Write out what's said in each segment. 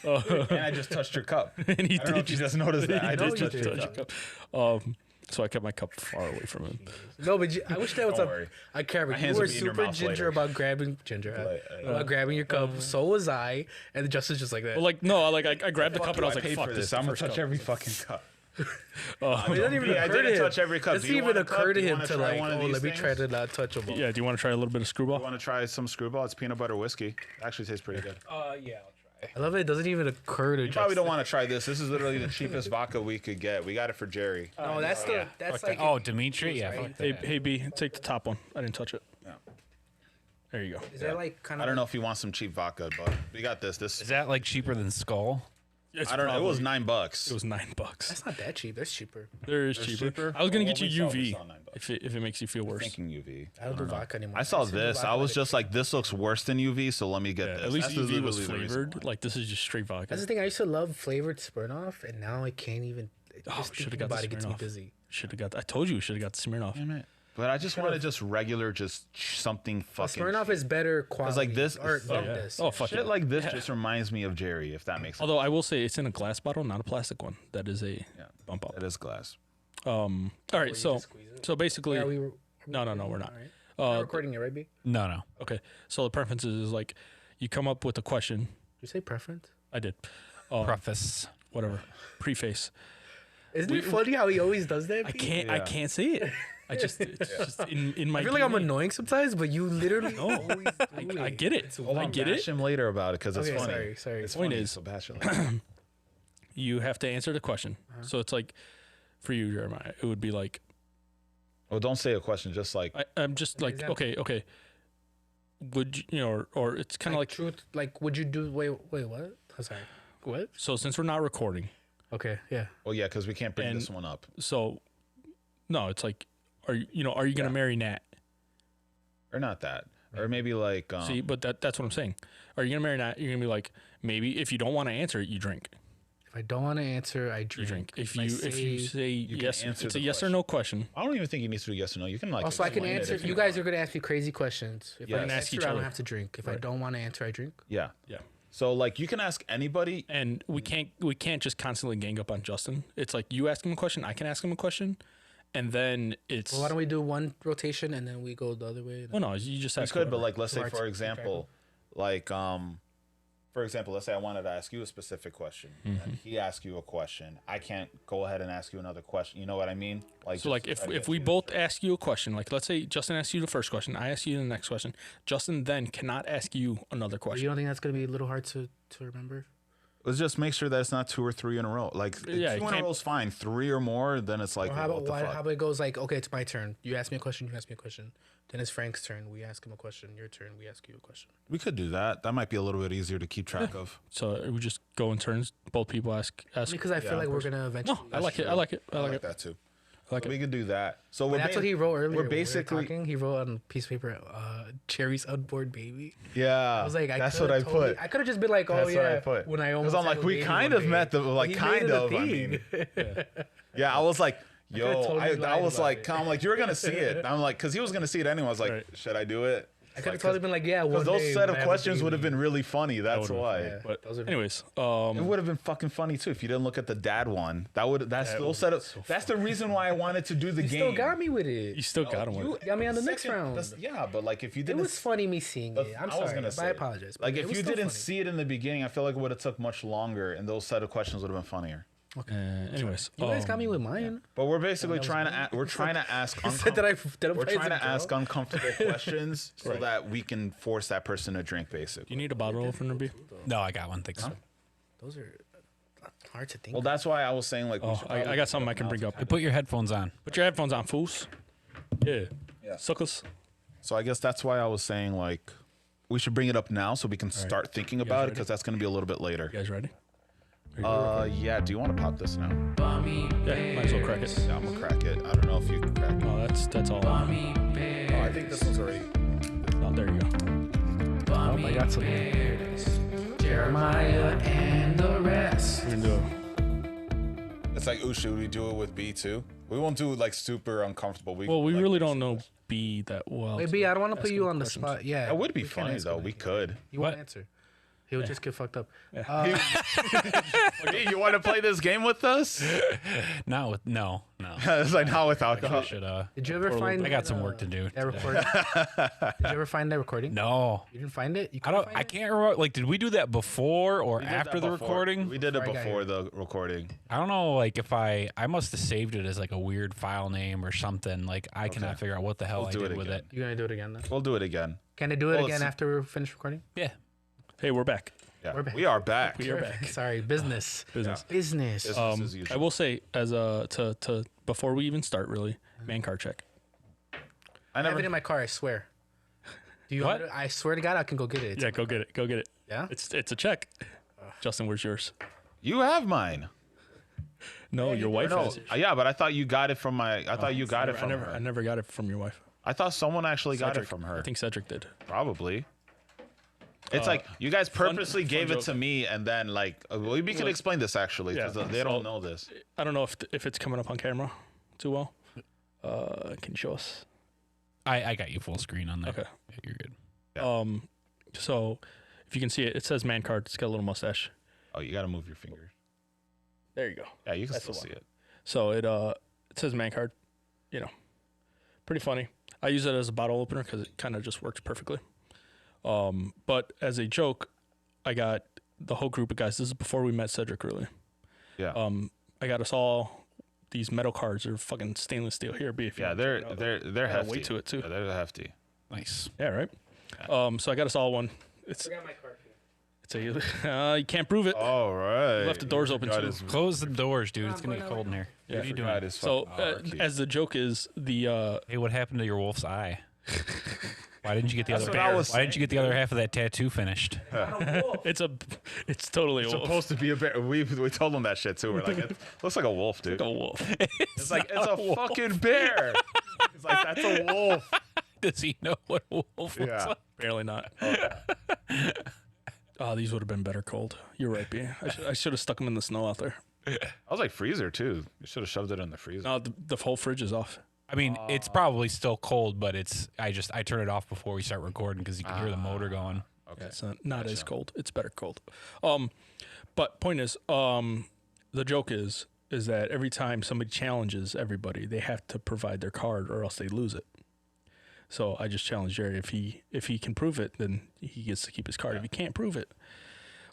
And I just touched your cup. And he I don't know if you just noticed that. I know just you touched your did. cup. So I kept my cup far away from him. No, but I wish that was Don't a. worry. I can't. My You hands were will be in your super mouth ginger later. about grabbing about grabbing your cup. So was I, and Justin's just like that. Well, like no, like I grabbed the Fuck cup and you, I was like, paid "Fuck for this." I'm gonna first touch cup. every fucking cup. it doesn't even I occur to didn't him. touch every cup. It doesn't Do you even want a cup? occur to Do you him wanna to try like, one of oh, these let me try things? to not touch them. Yeah. Do you want to try a little bit of screwball? You want to try some screwball? It's peanut butter whiskey. It actually tastes pretty good. Yeah, I'll try. I love it. It doesn't even occur to You Justin. probably don't want to try this. This is literally the cheapest vodka we could get. We got it for Jerry. No, that's Fuck like. Oh, Dimitri? Yeah. Right? Fuck Hey, that. hey, B, take the top one. I didn't touch it. Yeah. There you go. Is that like kind of? I don't know if you want some cheap vodka, but we got this. Is that like cheaper than Skull? It's I don't know. It was probably- $9. It was $9. That's not that cheap. That's cheaper. There is There's cheaper. cheaper? I was gonna Well, get you we UV saw $9. if it makes you feel worse. Thinking UV. I don't do vodka anymore. I saw used to do this. vodka I was like- just like, this looks worse than UV, so let me get Yeah, this. at least That's UV was literally the reason flavored. why. Like this is just straight vodka. That's the thing. I used to love flavored Smirnoff, and now I can't even. Oh, Just we shoulda thinking got the about it gets me Smirnoff. busy. Should have got. I told you we should have got the Smirnoff. Damn it. But I just wanted just regular, just something fucking. Smirnoff is better quality. like this- or oh, than yeah. this. Oh fuck shit yeah. like this just reminds me of Jerry, if that makes sense. Although I will say it's in a glass bottle, not a plastic one. That is a Yeah. bump up. It is glass. All right, so basically, Are we, no, we're not. All right. We're recording it, right, B? No. Okay, so the preferences is like you come up with a question. Did you say preference? I did. Preface. Whatever. Preface. Isn't it funny how he always does that? I B? can't. I can't say it. I just. It's just in my. I feel like I'm DNA. annoying sometimes, but you literally always do I it. get it. Hold I on, get bash it. him later about it because it's Okay, funny. sorry. It's Point funny, is- so bash him later. You have to answer the question. So it's like, for you, Jeremiah, it would be like, Well, don't say a question. Just like I'm just like, example. okay. Would you know, or it's kind of like, truth. Like, would you do? Wait, what? I'm sorry. What? so since we're not recording, Okay, yeah. well, yeah, because we can't bring And- this one up, so no, it's like, are you gonna marry Nat? or not that, or maybe like See, but that's what I'm saying. Are you gonna marry Nat? You're gonna be like, maybe if you don't want to answer it, you drink. If I don't want to answer, I You drink. drink. If I you say can yes, answer it's a the yes or question. no question. I don't even think you need to do yes or no. You can like. Also, I can explain it answer. if You guys are gonna ask me crazy questions. If Yeah. I We can ask answer, each I don't other. have to drink. If I don't want to answer, I drink. Yeah. Yeah. So like you can ask anybody. And we can't just constantly gang up on Justin. It's like you ask him a question, I can ask him a question, and then it's Well, why don't we do one rotation and then we go the other way? well, no, you just You ask. could, but whatever. like let's say Smart. for example, like for example, let's say I wanted to ask you a specific question, and he asked you a question. I can't go ahead and ask you another question. You know what I mean? Like So like if we both ask you a question, like let's say Justin asks you the first question, I ask you the next question. Justin then cannot ask you another You question. don't think that's gonna be a little hard to remember? let's just make sure that it's not 2 or 3 in a row. Like Yeah, you 2 in a can't- row is fine. 3 or more, then it's like Or how what about the fuck? how about it goes like, okay, it's my turn. You ask me a question. You ask me a question. Then it's Frank's turn. We ask him a question. Your turn. We ask you a question. We could do that. That might be a little bit easier to keep track of. So we just go in turns. Both people ask. Because I feel Yeah, like of we're course. gonna eventually. No, I like it. I like it. I I like like it. that too. I like So it. we could do that. So That's what he wrote earlier. We're when basically we were talking. He wrote on a piece of paper, "Cherry's unborn baby." yeah. I was like, that's what I put. I could have just been like, "Oh That's yeah." what I put. When I Because almost I'm had like, a we baby kind one of day. met the like He made kind it a of. I thing. mean, yeah. I was like, could've yo, totally I lied was about like, it. I'm like, you're gonna see it. I'm like, because he was gonna see it anyway. I was like, Right. should I do it? I could have totally been like, "Yeah." One Because those day set when of I have a questions would have baby. been really funny. That's would've, why. Yeah. But Those are- anyways, It would have been fucking funny too if you didn't look at the dad one. That's That those would set be of. so That's the reason why I wanted to do the You game. still got me with it. you still got him. You with it. got me on the next second- round. Yeah, but like if you It didn't. was funny me seeing it. I'm I sorry. was gonna say, I apologize. but Like it if was you still didn't funny. see it in the beginning, I feel like it would have took much longer, and those set of questions would have been funnier. Anyways, You guys got me with mine. But we're basically trying to we're trying to ask You said that I we're trying to ask uncomfortable questions so Right. that we can force that person to drink. Do Basically, you need a bottle opener, B? No, I got one. Thanks. Those are hard to think. well, that's why I was saying like. we Oh, should I probably got something I can now bring to up. kind Put your headphones on. Put your headphones on, fools. Yeah. Yeah. Suckers. So I guess that's why I was saying like we should bring it up now so we can start thinking about it ready? because that's going to be a little bit later. You guys ready? Yeah. Do you want to pop this now? Yeah, might as well crack it. Yeah, I'm gonna crack it. I don't know if you can crack it. Oh, that's all. Oh, I think this one's already. Oh, there you go. Oh, I got some. Jeremiah and the rest. We're gonna do it. It's like, ooh, should we do it with B too? We won't do like super uncomfortable. Well, we like, really don't know B that well. Wait, B, I don't want to put Asking you on the questions. spot. Yeah, That would be we can funny answer though. that. We could. You want to answer? He would just get fucked up. Okay, you want to play this game with us? Not with no. It's like not with alcohol. Should Did you ever find? I got some work to do. That recording. Did you ever find that recording? No. You didn't find it. You I don't. couldn't I find it? can't remember. Like, did we do that before or We did after that the before. recording? We did it Before I got before here. the recording. I don't know. Like, if I must have saved it as like a weird file name or something. Like, I cannot figure out what the hell We'll I do did it with again. it. You gonna do it again? Then? We'll do it again. Can I do it Well, again it's- after we finish recording? Yeah. Hey, we're back. Yeah, We're back. we are back. We are back. Sorry, business. Business. Business. Business as I usual. will say, as a to before we even start, really, man card check. I I have never. it in my car. I swear. Do you? What? Want it? I swear to God, I can go get it. It's Yeah, in my go car. get it. Go get it. Yeah? It's a check. Justin, where's yours? You have mine. No, your wife No, has yours. yeah, but I thought you got it from my. I thought you got it I from never, her. I never got it from your wife. I thought someone actually got it Cedric. from her. I think Cedric did. Probably. It's like you guys purposely fun gave it joke. to me, and then like we could explain this actually because Yeah, they don't so- know this. I don't know if it's coming up on camera too well. Can you show us? I got you full screen on there. Okay. Yeah, you're good. Yeah. So if you can see it, it says man card. It's got a little mustache. Oh, you got to move your fingers. There you go. Yeah, you can That's still the see one. it. So it says man card. You know, pretty funny. I use it as a bottle opener because it kind of just works perfectly. But as a joke, I got the whole group of guys. This is before we met Cedric, really. Yeah. I got us all these metal cards. They're fucking stainless steel. Here, B. If you Yeah, want to check it out. they're Got a hefty. weight to it, too. Yeah, they're hefty. Nice. Yeah, right. So I got us all one. It's I got my card. it's a you can't prove it. All right. Left the doors open Forgot too. his- Close the doors, dude. It's gonna going get out cold in here. Yeah, What are you forgot doing? his So fucking power key. as the joke is the Hey, what happened to your wolf's eye? Why didn't you get the That's other? what I was Why didn't you get the other half of that tattoo finished? it's totally a wolf. supposed to be a bear. We told them that shit too. We're like, it looks like a wolf, dude. A wolf. It's like it's a fucking bear. It's like that's a wolf. Does he know what a wolf looks Yeah. like? Barely not. Oh, these would have been better cold. You're right, B. I should have stuck them in the snow out there. I was like freezer too. You should have shoved it in the freezer. No, the whole fridge is off. I mean, it's probably still cold, but it's. I turn it off before we start recording because you can hear the motor going. Okay. Yeah, it's not as cold. It's better cold. But point is, the joke is that every time somebody challenges everybody, they have to provide their card or else they lose it. So I just challenged Jerry. If he can prove it, then he gets to keep his card. If he can't prove it,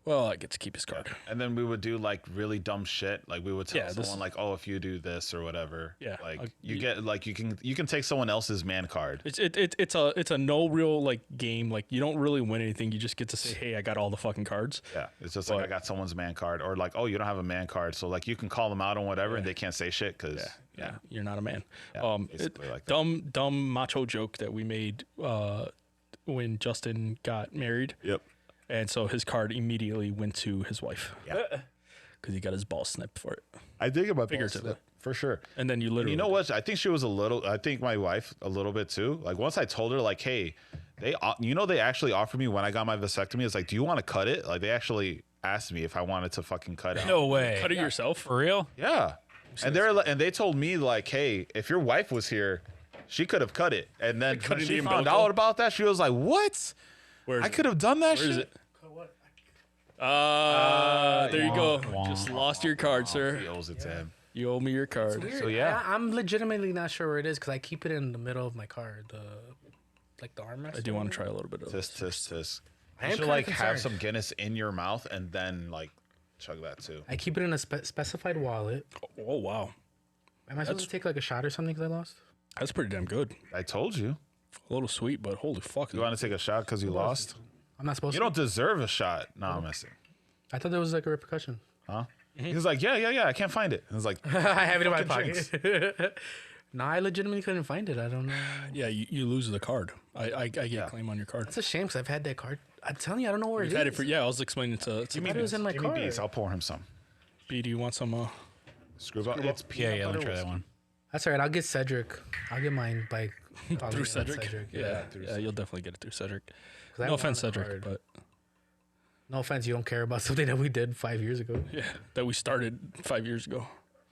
well, I get to keep his card. And then we would do like really dumb shit. Like we would tell Yeah, this- someone like, "Oh, if you do this or whatever." Yeah, Like you get like you can take someone else's man card. It's a no real like game. Like you don't really win anything. You just get to say, hey, I got all the fucking cards. Yeah, it's just like I got someone's man card, or like, oh, you don't have a man card, so like you can call them out on whatever, and they can't say shit because Yeah, you're not a man. Yeah, basically like that. dumb macho joke that we made when Justin got married, Yep. and so his card immediately went to his wife. Yeah. Because he got his ball snipped for it, I think about Figuratively. for sure. and then you literally. You know what? I think she was a little. I think my wife a little bit too. Like once I told her, like, hey, they actually offered me when I got my vasectomy. It's like, do you want to cut it? Like they actually asked me if I wanted to fucking cut it. No way. Cut it yourself. For real? Yeah. And they told me like, hey, if your wife was here, she could have cut it. And then Cut when it she in the found umbilical? out about that, she was like, what? Where is I it? could have done that Where shit. is it? there you go. Just lost your card, He sir. owes it to him. You owe me your card. Weird. So, yeah. I'm legitimately not sure where it is because I keep it in the middle of my car. The armrest. I do want to try a little bit of Tisk, tisk, tisk. I You am should kinda like have concerned. some Guinness in your mouth and then like chug that too. I keep it in a specified wallet. Oh wow, Am I supposed to take like a shot or something because I lost? that's pretty damn good. I told you. A little sweet, but holy fuck. You want to take a shot because you lost? I'm not supposed You to. don't deserve a shot. No, I'm messing. I thought there was like a repercussion. Huh? He was like, yeah. I can't find it. I was like, I have it in my Fucking pocket. No, I legitimately couldn't find it. I don't know. Yeah, you lose the card. I get a claim on your card. It's a shame because I've had that card. I'm telling you, I don't know where You've it had is. it for I was explaining to I thought it was in my give me car. bees. I'll pour him some. B. Do you want some? Screw up. It's Yeah, peanut let me butter try that whiskey. one. That's all right. I'll get Cedric. I'll get mine by Through Cedric. Yeah. Yeah, you'll definitely get it through Cedric. 'Cause I No offense, want a Cedric, card. but No offense, you don't care about something that we did 5 years ago. yeah, that we started 5 years ago.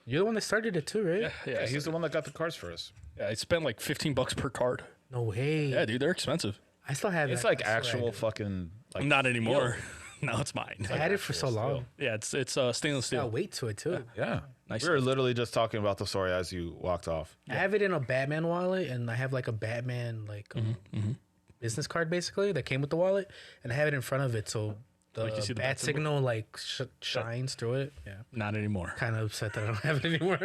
You're the one that started it too, right? Yeah, he's the one that got the cards for us. Yeah, I spent like $15 per card. No way. Yeah, dude, they're expensive. I still have it. It's like I swear I actual do. fucking like Not anymore. Now it's mine. I had it for so long. Yeah, it's stainless Got steel. weight to it too. Yeah. Nice. We were literally just talking about the story as you walked off. I have it in a Batman wallet, and I have like a Batman business card basically that came with the wallet, and I have it in front of it so the you see the bat bat symbol? signal like shines through it. Yeah, Not anymore. kind of upset that I don't have it anymore.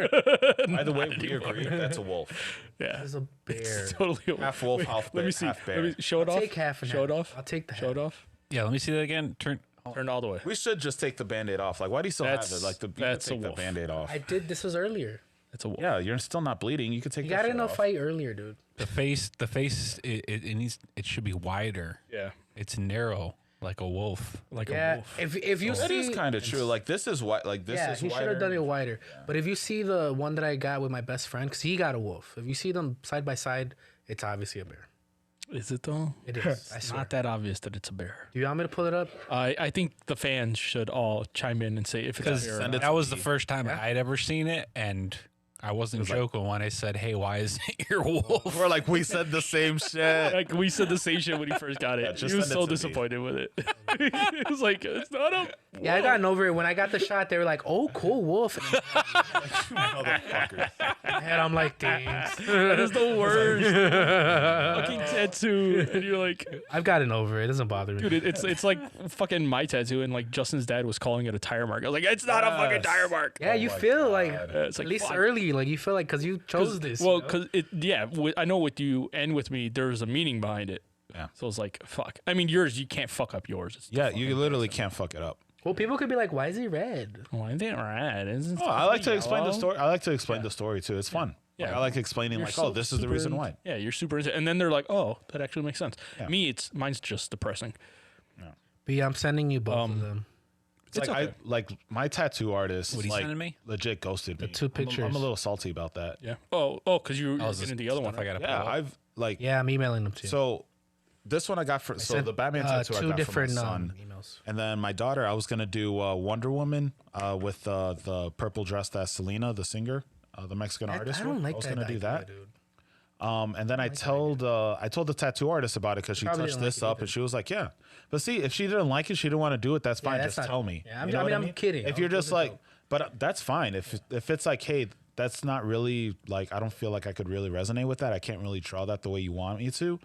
By the way, we agree that's a wolf. Yeah. It's a bear. It's totally a wolf. Half wolf, Wait, half Let bear. me see. Half bear. Let me show it off. Take half and Show it half. off. I'll take the Show half. it off. Yeah, let me see that again. Turn. Turn all the way. We should just take the band-aid off. Like, why do you still That's- have it? Like, you could that's a take the wolf. band-aid off. I did. This was earlier. It's a wolf. Yeah, you're still not bleeding. You could take You that got shit in a off. fight earlier, dude. The face. It needs. It should be wider. Yeah. It's narrow, like a wolf. Like a Yeah, wolf. if you That see, is kind of true. Like, this is what, like, this yeah, is he should have wider. done it wider. But if you see the one that I got with my best friend, because he got a wolf, if you see them side by side, it's obviously a bear. Is it though? It is. I It's swear. not that obvious that it's a bear. Do you want me to pull it up? I think the fans should all chime in and say if it's a bear. or send not. it That was the me. first time I'd ever seen it, and I wasn't joking when I said, "Hey, why is it your wolf?" We're like, we said the same shit. Like we said the same shit when he first got it. just He was send it so to me. disappointed with it. He was like, "It's not a." Yeah, I gotten over it. When I got the shot, they were like, "Oh, cool wolf." Motherfuckers. And I'm like, "Dang." That is the worst fucking tattoo. And you're like, I've gotten over it. It doesn't bother me. dude, it's like fucking my tattoo. And like Justin's dad was calling it a tire mark. I was like, it's not a fucking Yes. tire mark. Yeah, you feel like It's like, at least fuck. early, like you feel like because you chose this. Well, you know? because I know with you and with me, there's a meaning behind it. Yeah. So it's like, fuck. I mean, yours, you can't fuck up yours. It's Yeah, you literally can't fuck it up. Well, people could be like, "Why is he red?" why is it red? Isn't Oh, I like to explain the yellow? story. I like to explain the story too. It's fun. Yeah. Like, I like explaining, You're like, so oh, this is the super reason in- why. Yeah, you're super into it. And then they're like, oh, that actually makes sense. Yeah. Me, mine's just depressing. But yeah, I'm sending you both of them. It's like okay. like my tattoo artist, What are you like, sending me? legit ghosted me. two I'm pictures. a little salty about that. Yeah. Oh, because you Oh, is into this the other one. stuff I gotta Yeah, pull up? I've like Yeah, I'm emailing them to you. so. This one I got for so Sent, the Batman tattoo I two got different for my son, emails. and then my daughter. I was gonna do Wonder Woman with the purple dress that Selena, the singer, the Mexican artist. I don't wore. like I was that gonna do idea, that. dude. And then I told the tattoo artist about it because she Probably touched didn't like this it up either. and she was like, yeah. But see, if she didn't like it, she didn't want to do it. That's fine. that's Just not- tell me. yeah, I'm- You know I what mean, I'm kidding. If I you're was just like, but that's fine. If it's like, hey, that's not really like, I don't feel like I could really resonate with that. I can't really draw that the way you want me to.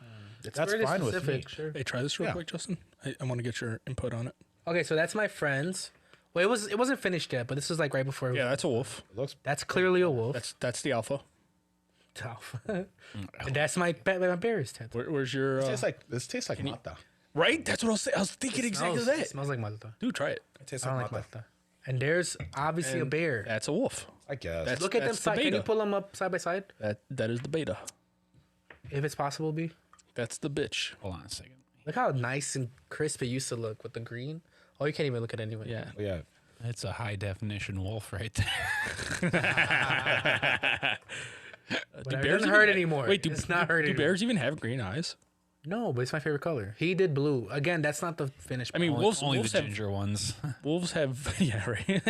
It's That's very fine with specific, me. Sure. Hey, try this real Yeah. quick, Justin. I want to get your input on it. Okay, so that's my friend's. Well, it wasn't finished yet, but this is like right before. Yeah, that's a wolf. It looks That's clearly a wolf. That's the alpha. Tough. And that's my Batman Bears tattoo. Where's your this tastes like mata. right? That's what I was saying. I was thinking exactly Smells- that. It smells like Malta. Dude, try it. It tastes I don't like like mata. Malta. And there's obviously a And bear. That's a wolf. I guess. That's- Look at them the side. Can you beta. pull them up side by side, That is the beta. if it's possible? B. That's the bitch. Hold on a second. Look how nice and crisp it used to look with the green. Oh, you can't even look at it anyway. Yeah. Yeah. It's a high definition wolf right there. But it doesn't hurt anymore. Wait, It's not hurting Do bears even have green eyes? No, but it's my favorite color. He did blue. Again, that's not the finished. I mean, product. wolves. Only wolves the have ginger ones. wolves have yeah right.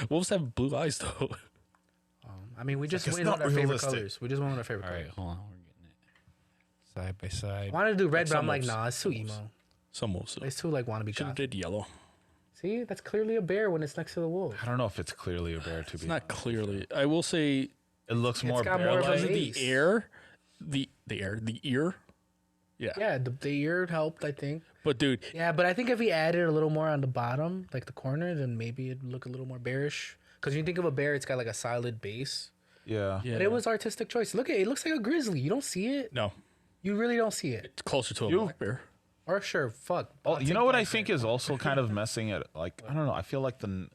Wolves have blue eyes though. I mean, we just it's went not with our favorite realistic. colors. We just went with our favorite All colors. right, hold on. We're getting it side by side. I wanted to do red, but some I'm like, wolves. nah, it's too emo. Some wolves. It's too like wannabe Should have goth. did yellow. See, that's clearly a bear when it's next to the wolf. I don't know if it's clearly a bear to It's be. not clearly. I will say It looks more got more of a bear-like. base. the air, the ear. Yeah. Yeah, the ear helped, I think. But dude, Yeah, but I think if we added a little more on the bottom, like the corner, then maybe it'd look a little more bearish. Because when you think of a bear, it's got like a solid base. Yeah. yeah. But it was artistic choice. Look at it. It looks like a grizzly. You don't see it. no. You really don't see it. It's closer to a You- black bear. Or sure, fuck. Oh, I'll you take know what that I think is also kind of messing it. Like I don't know. I feel like the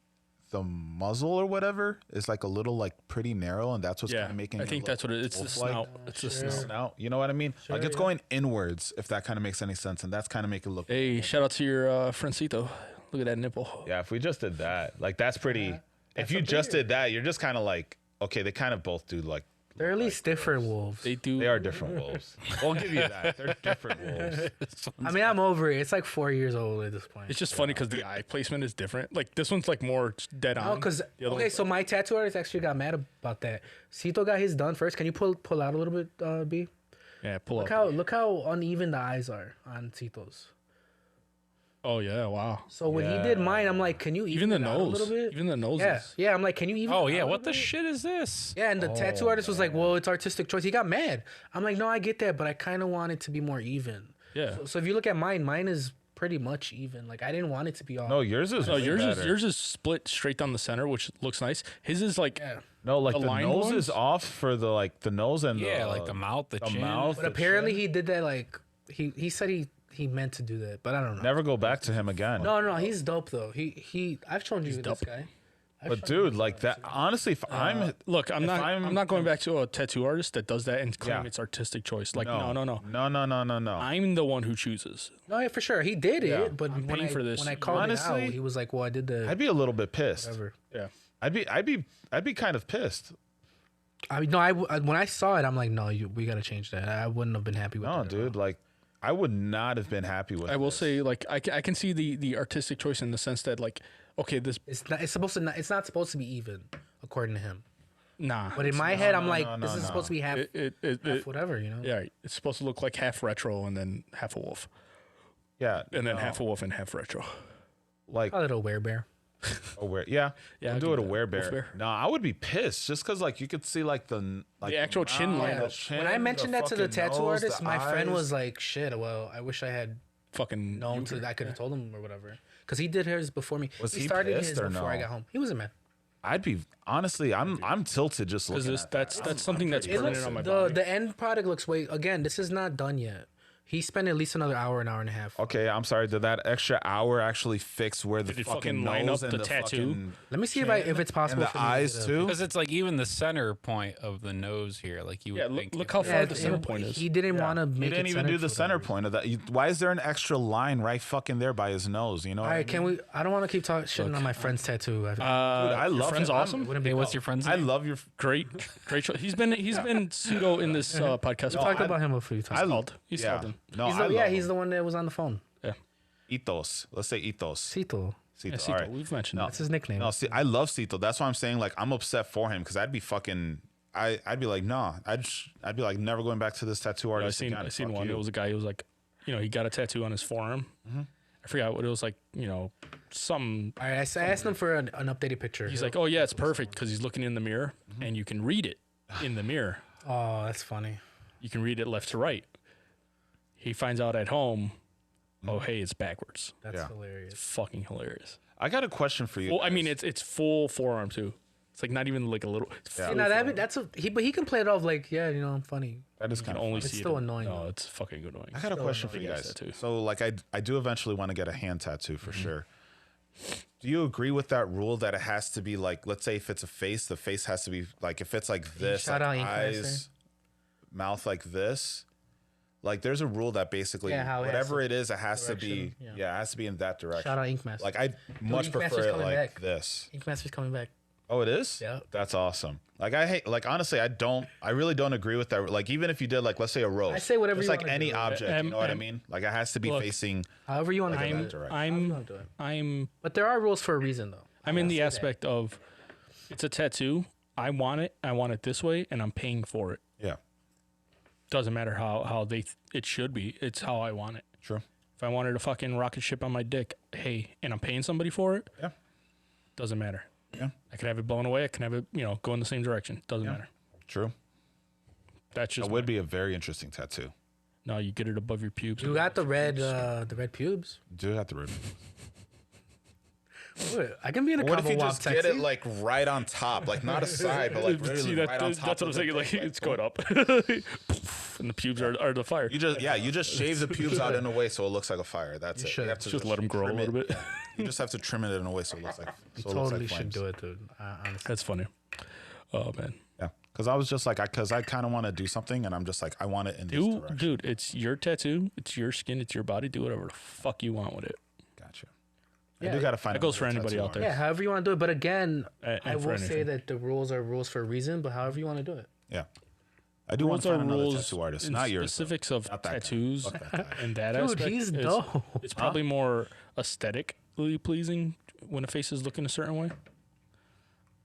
muzzle or whatever is like a little like pretty narrow, and that's what's Yeah. kind of making. I think that's what it is. It's the wolf-like. snout. It's the snout. Snout. You know what I mean? Like it's yeah. going inwards. If that kind of makes any sense, and that's kind of make it look. Hey, shout out to your Francito. Look at that nipple. Yeah. If we just did that, like that's pretty. that's if you a just bear. did that, you're just kind of like okay. They kind of both do like. They're at least different wolves. They do. They are different wolves. We'll give you that. They're different wolves. I mean, I'm over it. It's like 4 years old at this point. It's just funny because the eye placement is different. Like this one's like more dead on. Oh, because The other okay, one's so my tattoo artist actually got mad about that. Cito got his done first. Can you pull out a little bit, B? yeah, pull Look up. how uneven the eyes are on Cito's. Oh yeah, wow. So when he did mine, I'm like, can you Even the it out a nose, little bit? even the nose. Yeah. I'm like, can you even? Oh it yeah, out a what the little bit? shit is this? Yeah, and the tattoo artist was like, well, it's artistic choice. He got mad. I'm like, no, I get that, but I kind of want it to be more even. Yeah. So if you look at mine is pretty much even. Like I didn't want it to be all. No, yours is. No, way yours better. is split straight down the center, which looks nice. His is like No, like the the line nose ones? is off for the the nose and Yeah, like the mouth, the chin. mouth. But the apparently chin. he did that. Like he said he meant to do that, but I don't know. Never go back to him again. No, he's dope though. He I've shown you this guy. But dude, like that. Honestly, if I'm look, I'm I'm- not going back to a tattoo artist that does that and claim Yeah. it's artistic choice. Like no, no. no. I'm the one who chooses. No, yeah, for sure he did Yeah. it. But when paying for this. when I called it Honestly, out, he was like, "Well, I did the I'd be a little bit pissed. whatever." Yeah. I'd be kind of pissed. I mean, no, when I saw it, I'm like, "No, we got to change that." I wouldn't have been happy with No, that. dude, like I would not have been happy with. I will this. say, like, I can see the artistic choice in the sense that, like, okay, this It's not. It's supposed to. Not, it's not supposed to be even, according to him. nah. But in my head, I'm no, like, no, this no, is no. supposed to be half, It whatever, you know. yeah, it's supposed to look like half retro and then half a wolf, Yeah, and then no. half a wolf and half retro. like Call it a werebear. a wear. Yeah, Yeah, I'll I'll do give it a that. werebear. Wolf bear. No, I would be pissed just because like you could see like the actual chin line. the Yeah. chin, When I mentioned that to the fucking tattoo nose, artist, the my friend eyes. was like, "Shit, well, I wish I had Fucking known to. I could have told him or whatever." Because he did his before me. Was he started pissed his or before I no? got home. He wasn't mad. I'd be honestly, I'm tilted just because looking. that's something that's It permanent looks, on my the body. the end product looks way. Again, this is not done yet. He spent at least another hour and a half. Okay, I'm sorry. Did that extra hour actually fix where the Did it fucking fucking line nose up and the tattoo? fucking Let me see if it's and possible the for me to eyes get a- too? Because it's like even the center point of the nose here, like you would Yeah, think. look if how it- far Yeah, the center point is. He didn't want to He make didn't it even do centered the for center whatever point of that. Why is there an extra line right fucking there by his nose? You know? All what I right, can mean? we? I don't want to keep talking shitting on my friend's tattoo. I your love friend's him. awesome. wouldn't Hey, be what's your friend's I name? love your. Great choice. He's been pseudo in this podcast. talked about him a few times. He's Yeah, called him. no, He's I the, love he's him. the one that was on the phone. Yeah. Ethos. Let's say ethos. Cito. Cito. Yeah, All right. We've mentioned No. that. That's his nickname. No, see, I love Cito. That's why I'm saying like I'm upset for him because I'd be fucking. I'd be like, nah. I'd be like never going back to this tattoo I artist seen again. I seen Fuck one. you. It was a guy. He was like, he got a tattoo on his forearm. I forgot what it was like. Some. All right, I asked him for an updated picture. He's like, oh yeah, it's perfect because he's looking in the mirror and you can read it in the mirror. oh, that's funny. You can read it left to right. He finds out at home. Oh hey, it's backwards. That's Yeah. hilarious. Fucking hilarious. I got a question for you. Well, I guys. mean, it's full forearm too. It's like not even like a little. It's Yeah. full Now forearm. but he can play it off like, yeah, I'm funny. that is You kind can of only funny. see still it. annoying, No, though. it's fucking annoying. I got a question for you annoying. guys. Tattoo. So, like, I do eventually want to get a hand tattoo for sure. Do you agree with that rule that it has to be like, let's say if it's a face, the face has to be like, if it's like this, shout like out Ink eyes, Master? mouth like this, like there's a rule that basically Yeah, how it has whatever to- it is, it has to be, direction, yeah. it has to be in that direction. Shout out Ink Master. Like I much Ink prefer Master's it coming like back. this. Ink Master's coming back. Oh, it is? Yeah. That's awesome. Like I hate, like honestly, I really don't agree with that. Like even if you did like, let's say a rose. I say whatever It's you like wanna any do. object, you know what I mean? Like it has to be Look, facing. However you want to Like do in it. that direction. However you I'm wanna do it. I'm But there are rules for a reason, though. I'm in the say that. aspect of it's a tattoo. I want it this way, and I'm paying for it. Yeah. Doesn't matter how it should be. It's how I want it. True. If I wanted a fucking rocket ship on my dick, hey, and I'm paying somebody for it, Yeah. doesn't matter. Yeah. I can have it blown away. I can have it, go in the same direction. Doesn't matter. True. That's just That would be a very interesting tattoo. no. You get it above your pubes. You got the red pubes. Do have to rip. What? I can be in a What if combo you wop just get sexy. it like right on top, like not a side, but like See, literally right on top? that's what I'm of saying. the Like thing, it's going up, and the pubes are the fire. You just shave the pubes out in a way so it looks like a fire. That's it. should. You have to Just let them grow a trim it. little bit. You just have to trim it in a way so it looks like. You So it looks totally like should flames. do it, dude. Honestly. That's funny. Oh man. Yeah, because I was just like, because I kind of want to do something, and I'm just like, I want it in this direction. Dude, it's your tattoo. It's your skin. It's your body. Do whatever the fuck you want with it. Gotcha. Yeah, I do gotta find. that goes for another anybody tattoo out there. Yeah, however you want to do it. But again, And I for will say anything. that the rules are rules for a reason. But however you want to do it. Yeah, I do want Rules to are find another rules. tattoo artist, in not yours. though. Specifics of Not that guy. tattoos Fuck that guy. and that Dude, aspect. he's is- dope. It's probably more aesthetically pleasing when a face is looking a certain way.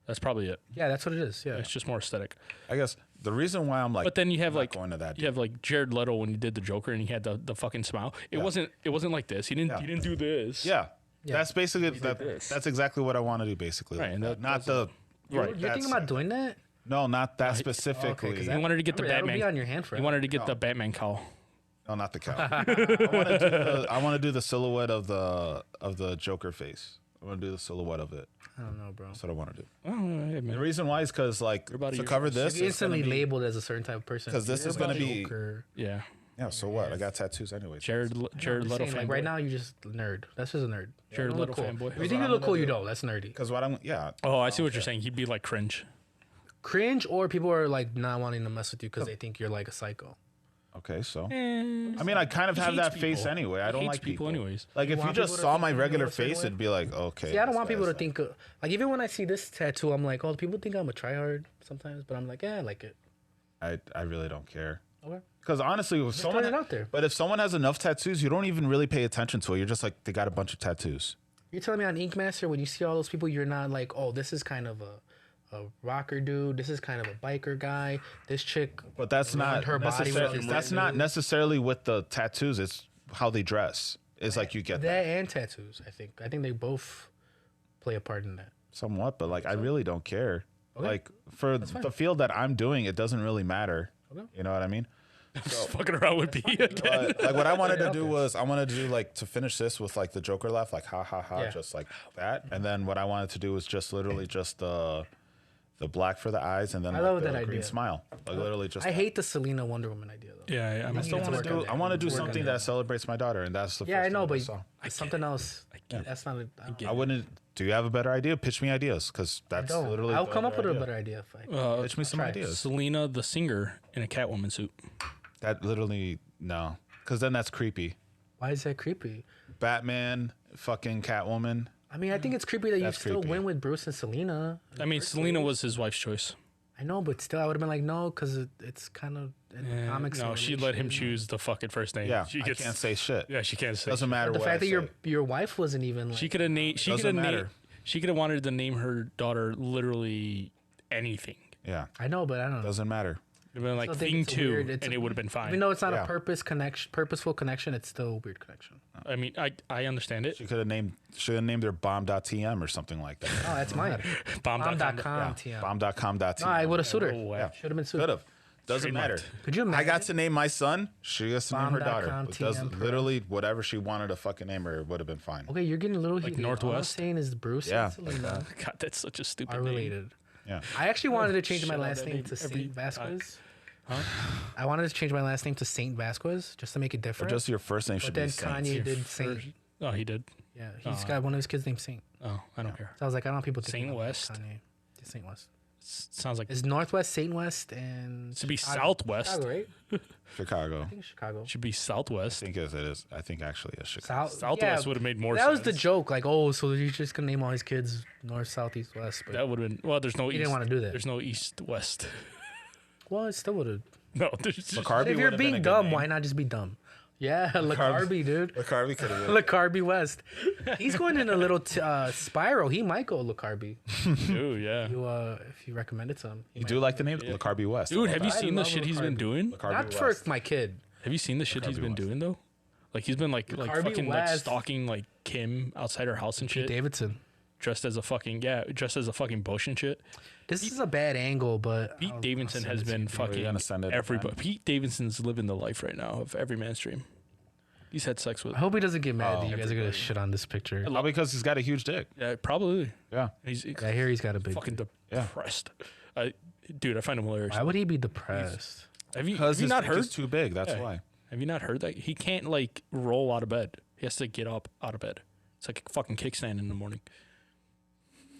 That's probably it. Yeah, that's what it is. Yeah. It's just more aesthetic. I guess the reason why I'm like, But then you have not like going to that. you have like Jared Leto when he did the Joker and he had the fucking smile. It wasn't like this. He didn't do this. Yeah. That's basically this. that's exactly what I want to do. Basically, Right, and Like, that- not that's the You're right. thinking about doing that? No, not that specifically. 'cause He wanted to get the That'll be Batman. on your hand He forever. wanted to get the Batman cowl. No, not the cow. I want to do the silhouette of the Joker face. I want to do the silhouette of it. I don't know, bro. That's what I want to do. Oh, hey, The man. reason why is because like about to you? cover this, You're it's gonna instantly be- labeled as a certain type of person. 'Cause this You're is gonna about be- Joker. Yeah. Yeah. So what? I got tattoos anyways. Jared I'm Leto saying, like fanboy. right now, you're just a nerd. That's just a nerd. Jared You don't look Leto cool. fanboy. If you think you look cool, you don't. That's nerdy. Because what I'm yeah. Oh, I see what you're saying. He'd be like cringe. Cringe, or people are like not wanting to mess with you because they think you're like a psycho. Okay, so I I mean, I kind of He have hates that face people. anyway. I He don't hates like people anyways. Like if you want just people to saw think my you regular a certain face, way? it'd be like okay. See, I don't this want people to guy's think like even when I see this tattoo, I'm like, oh, people think I'm a tryhard sometimes, but I'm like, yeah, I like it. I really don't care. Okay. Because honestly, if someone throwing it out there. but if someone has enough tattoos, you don't even really pay attention to it. You're just like they got a bunch of tattoos. You're telling me on Ink Master when you see all those people, you're not like, oh, this is kind of a rocker dude. This is kind of a biker guy. This chick, But that's not her body necessarily, was that's not necessarily with the tattoos. It's how they dress. It's like you get that that and tattoos. I think they both play a part in that. somewhat, but like I really don't care. Okay. Like for the field that I'm doing, it doesn't really matter. Okay. You know what I mean? Just fucking around with B again. But like what I wanted to do was I wanted to do like to finish this with like the Joker laugh, like ha ha ha, Yeah. just like that. And then what I wanted to do was just literally just the black for the eyes and then I like, love the that green idea. smile. Like literally just I hate the Selena Wonder Woman idea though. Yeah, I mean, I want to do I want to do Work on something that. that celebrates my daughter, and that's the Yeah, first I know, thing but saw. it's something else. That's not. I wouldn't. Do you have a better idea? Pitch me ideas, because that's No, literally. I'll the come up with a idea. better idea. If I, Pitch me some try. ideas. Selena the singer in a Catwoman suit. That literally no, because then that's creepy. Why is that creepy? Batman, fucking Catwoman. I mean, I think it's creepy that you That's still creepy. win with Bruce and Selena. I mean, Selena was his wife's choice. I know, but still, I would have been like, no, because it's kind of in the comics. No, a she let him relation. choose the fucking first name. Yeah, she I can't say shit. Yeah, she can't say. Doesn't matter The what fact I that say. your wife wasn't even. Like, She could have named. She could Doesn't have named. matter. She could have wanted to name her daughter literally anything. Yeah, I know, but I don't know. doesn't matter. It would have been like I think Thing it's a 2, weird- and it's it a- would have been fine. Even though it's not Yeah. a purposeful connection, it's still a weird connection. I mean, I understand it. She could have named. Should have named her bomb.tm or something like that. Oh, that's mine. Bomb.com. Bomb.com. TM. Bomb.com.tm. No, I would have sued her. Oh, wow. Should have been sued. Could have. Doesn't matter. Trademarked. Could you imagine? I got to name my son. She gets to name her daughter. Bomb.com It does TM. literally whatever she wanted to fucking name her would have been fine. Okay, you're getting a little heated. All I'm Northwest? saying is Bruce Yeah, and Selena God, that's such a stupid are name. related. Yeah. I actually wanted to change my Shit on last that name name to every Saint Vasquez. I wanted to change my last name to Saint Vasquez just to make it Or different. just your first name But should then be Saint. Kanye did Saint. Oh, he did. Yeah, he's got one of his kids named Saint. Oh, I don't care. So I was like, I don't want people to Saint West? Kanye. Saint West. Sounds like it Is Northwest, Saint West, and should be Chicago- Southwest. Chicago, right? Chicago. I think it's Chicago. Should be Southwest. I think it is. I think actually it's Chicago. Southwest would have made more That sense. was the joke. Like, oh, so you're just gonna name all his kids North, South, East, West. But That would have been. Well, there's no he east. didn't want to do that. There's no east west. Well, it still would have. No, there's just, McCarby If you're would've been a being good dumb, name. why not just be dumb? Yeah, LaCarby, dude. McCarby could have been. LaCarby West. He's going in a little spiral. He might go LaCarby. dude, yeah. If you recommend it to him. He You might. do like the name LaCarby West. Dude, have you I seen the love shit he's been LaCarby. doing? LaCarby Not West. for my kid. Have you seen the shit he's LaCarby been West. doing though? Like he's been like LaCarby fucking like West. stalking like Kim outside her house and Pete shit, Davidson. dressed as a fucking bush and shit. This is a bad angle, but Pete Davidson has been We're fucking gonna send it. everybody. Pete Davidson's living the life right now of every man's dream. He's had sex with. I hope he doesn't get mad Oh, that you guys are gonna shit on this picture. Oh, because he's got a huge dick. Yeah, probably. Yeah. He's I hear he's got a big. fucking Yeah. depressed. Dude, I find him hilarious. Why would he be depressed? Have you Because his not dick heard? is too big. That's Yeah. why. Have you not heard that he can't like roll out of bed? He has to get up out of bed. It's like a fucking kickstand in the morning.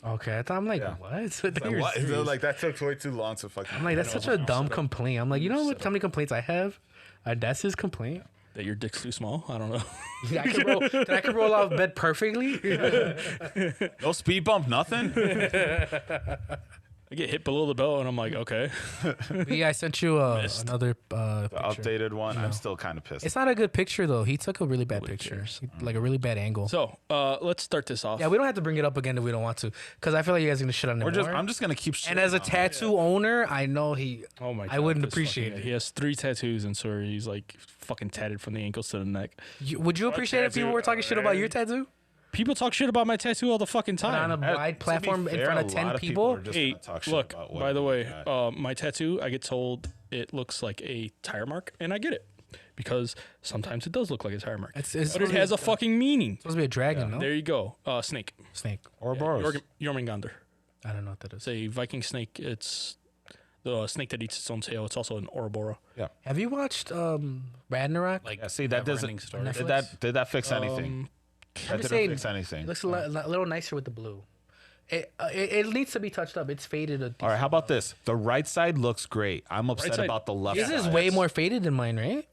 Okay, I thought I'm like, Yeah. what? I thought you were What? serious. Like that took way too long to fucking. I'm like, that's such a dumb complaint. I'm like, you know what? How many complaints I have? That's his complaint. That your dick's too small? I don't know. Yeah, I can roll out of bed perfectly. No speed bump, nothing. I get hit below the belt, and I'm like, okay. I sent you another The picture. updated one. I'm still kind of pissed. It's not a good picture though. He took a really bad picture, like a really bad angle. So let's start this off. Yeah, we don't have to bring it up again if we don't want to, because I feel like you guys are gonna shit on him more. I'm just gonna keep. And as a tattoo owner, I know he. Oh my God, I wouldn't this appreciate fucking- it. He has 3 tattoos, and so he's like fucking tatted from the ankles to the neck. Would you appreciate it if people were talking shit about your tattoo? People talk shit about my tattoo all the fucking On a time. wide platform in front of 10 people? Hey, look, by the way, my tattoo, I get told it looks like a tire mark, and I get it. Because sometimes it does look like a tire mark. It's but it supposed to has be- a fucking meaning. Supposed to be a dragon, no? There you go. Snake. Snake. Ouroboros. Jormungandr. I don't know what that is. It's a Viking snake. It's the snake that eats its own tail. It's also an Ouroboros. Have you watched Ragnarok? Like, Yeah, see, that Never-Ending doesn't. Story. Did that fix anything? That I'm just didn't saying, fix anything. it looks a little nicer with the blue. It needs to be touched up. It's faded. All right, how about this? The right side looks great. I'm upset side- about the left His side. is way more faded than mine, right?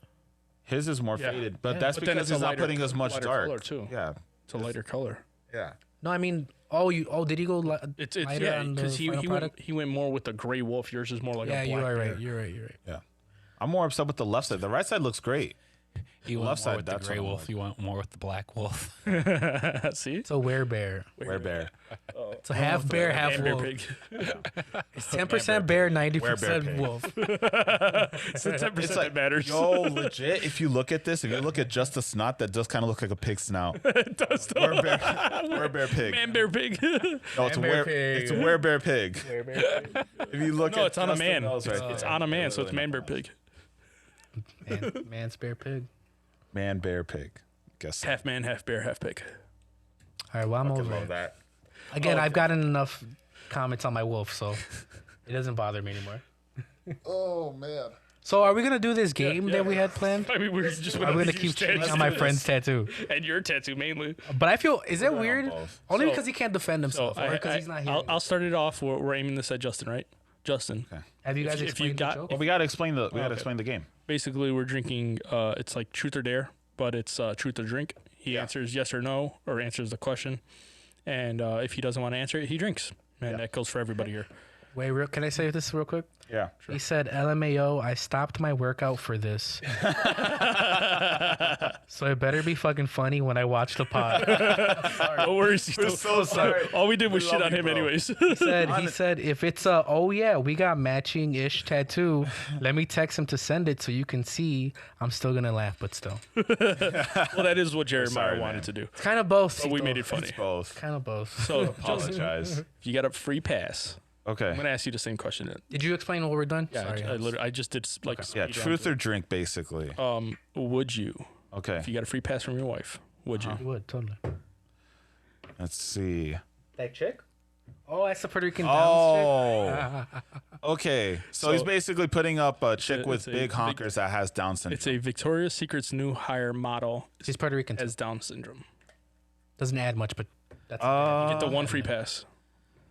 His is more Yeah. faded, but Yeah. that's But then because it's a he's not lighter- putting as much lighter dark. color, too. Yeah, It's a lighter color. yeah. No, I mean, did he go It's lighter yeah, on the because final product? he went more with the gray wolf. Yours is more like Yeah, a you black are bear. right. You're right. Yeah. I'm more upset with the left side. The right side looks great. You left want side, more with the that's gray what I'm wolf. like. You want more with the black wolf. See? It's a werebear. Where bear? It's a half bear, half And bear wolf. pig. It's 10% bear, 90% pig. wolf. It's the 10% that matters. Yo, legit. If you look at this, if you look at just the snot, that does kind of look like a pig snout. It does though. Where bear pig? Man bear pig. No, it's a Man bear where. pig. It's a where bear pig. If you look No, at it's on a just the man. nose right It's there. on a man, Yeah, so it's really man bear pig. Man's bear pig. Man bear pig. Guess so. Half man, half bear, half pig. All right, well, I'm Fucking over love it. that. Again, I've gotten enough comments on my wolf, so it doesn't bother me anymore. Oh man. So are we going to do this game that we had planned? I mean, we're just I'm going to keep cheating on my friend's tattoo. and your tattoo mainly. But I feel, is it on weird? both. Only So- because he can't defend So himself or because he's not here. I'll start it off. We're aiming this at Justin, right? Justin. Have you guys if you explained got- the joke? Well, we gotta explain the game. Basically, we're drinking. It's like truth or dare, but it's truth or drink. He answers yes or no, or answers the question, and if he doesn't want to answer it, he drinks. And that goes for everybody here. Wait, can I say this real quick? Yeah. He said, LMAO, I stopped my workout for this. So it better be fucking funny when I watch the pod. No worries. We're so sorry. All we did was We shit love on you, him, bro. anyways. He said, if it's a, oh yeah, we got matching-ish tattoo, let me text him to send it so you can see. I'm still going to laugh, but still. Well, that is what Jeremiah sorry, wanted man. to do. It's kind of both. But we Cito. made it funny. It's both. Kind of both. So, Apologize. if you got a free pass, Okay. I'm gonna ask you the same question. Did you explain what we're done? Yeah, Sorry. I just did like Yeah, speed truth round. or drink, basically. Would you, Okay. if you got a free pass from your wife, would you? You would, totally. Let's see. That chick? Oh, that's the Puerto Rican Downs chick. Oh. Okay. So he's basically putting up a chick with it's a big honkers that has Down syndrome. It's a Victoria's Secret's new hire model She's Puerto Rican. has Down syndrome. Doesn't add much, but that's Get the one free pass.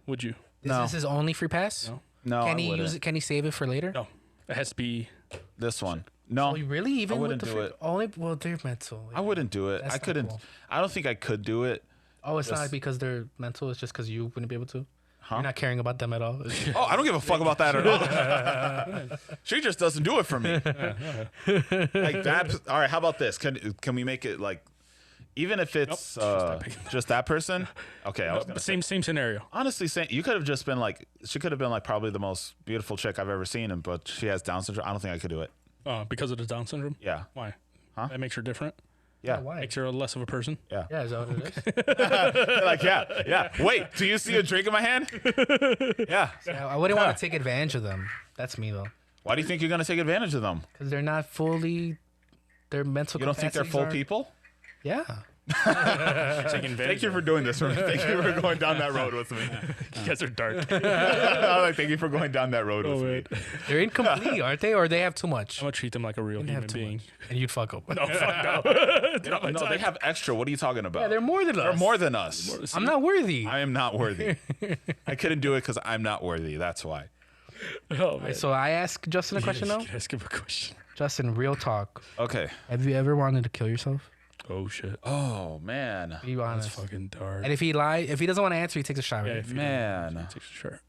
Would you? Is no. this his only free pass? No. No, Can I he wouldn't. use it? Can he save it for later? No, it has to be. This one. No, Oh, really? Even wouldn't with the do free, it. only well, they're mental. I wouldn't do it. That's I not couldn't. cool. I don't think I could do it. Oh, it's not Just- because they're mental. It's just because you wouldn't be able to. Huh? You're not caring about them at all. Oh, I don't give a fuck about that at all. She just doesn't do it for me. Like that. All right. How about this? Can we make it like, even if it's just that person? Okay. I was gonna say, Same scenario. honestly, saying you could have just been like, she could have been like probably the most beautiful chick I've ever seen, but she has Down syndrome. I don't think I could do it. Because of the Down syndrome. Yeah. Why? Huh? That makes her different. Yeah. Why? Makes her less of a person. Yeah. Yeah, is that what it is? Like yeah. Wait. Do you see a drink in my hand? Yeah. Yeah, I wouldn't want to take advantage of them. That's me though, Why do you think you're gonna take advantage of them? because they're not fully. Their mental. You don't think they're capacities full aren't- people? Yeah. Taking advantage. Thank you for doing this for me. Thank you for going down that road with me. You guys are dark. I'm like, thank you for going down that road with me. They're incomplete, aren't they? Or they have too much. I'm gonna treat them like a real They human have too being. much. And you'd fuck up. No, fuck no. It's not my No, time. they have extra. What are you talking about? Yeah, they're more than us. They're more than us. I'm not worthy. I am not worthy. I couldn't do it because I'm not worthy. That's why. Oh man. So I asked Justin a question now. Ask him a question. Justin, real talk. Okay. Have you ever wanted to kill yourself? Oh shit. Oh man. Be honest. Fucking dark. And if he doesn't want to answer, he takes a shot. Yeah, Right? if you Man. takes a shirt.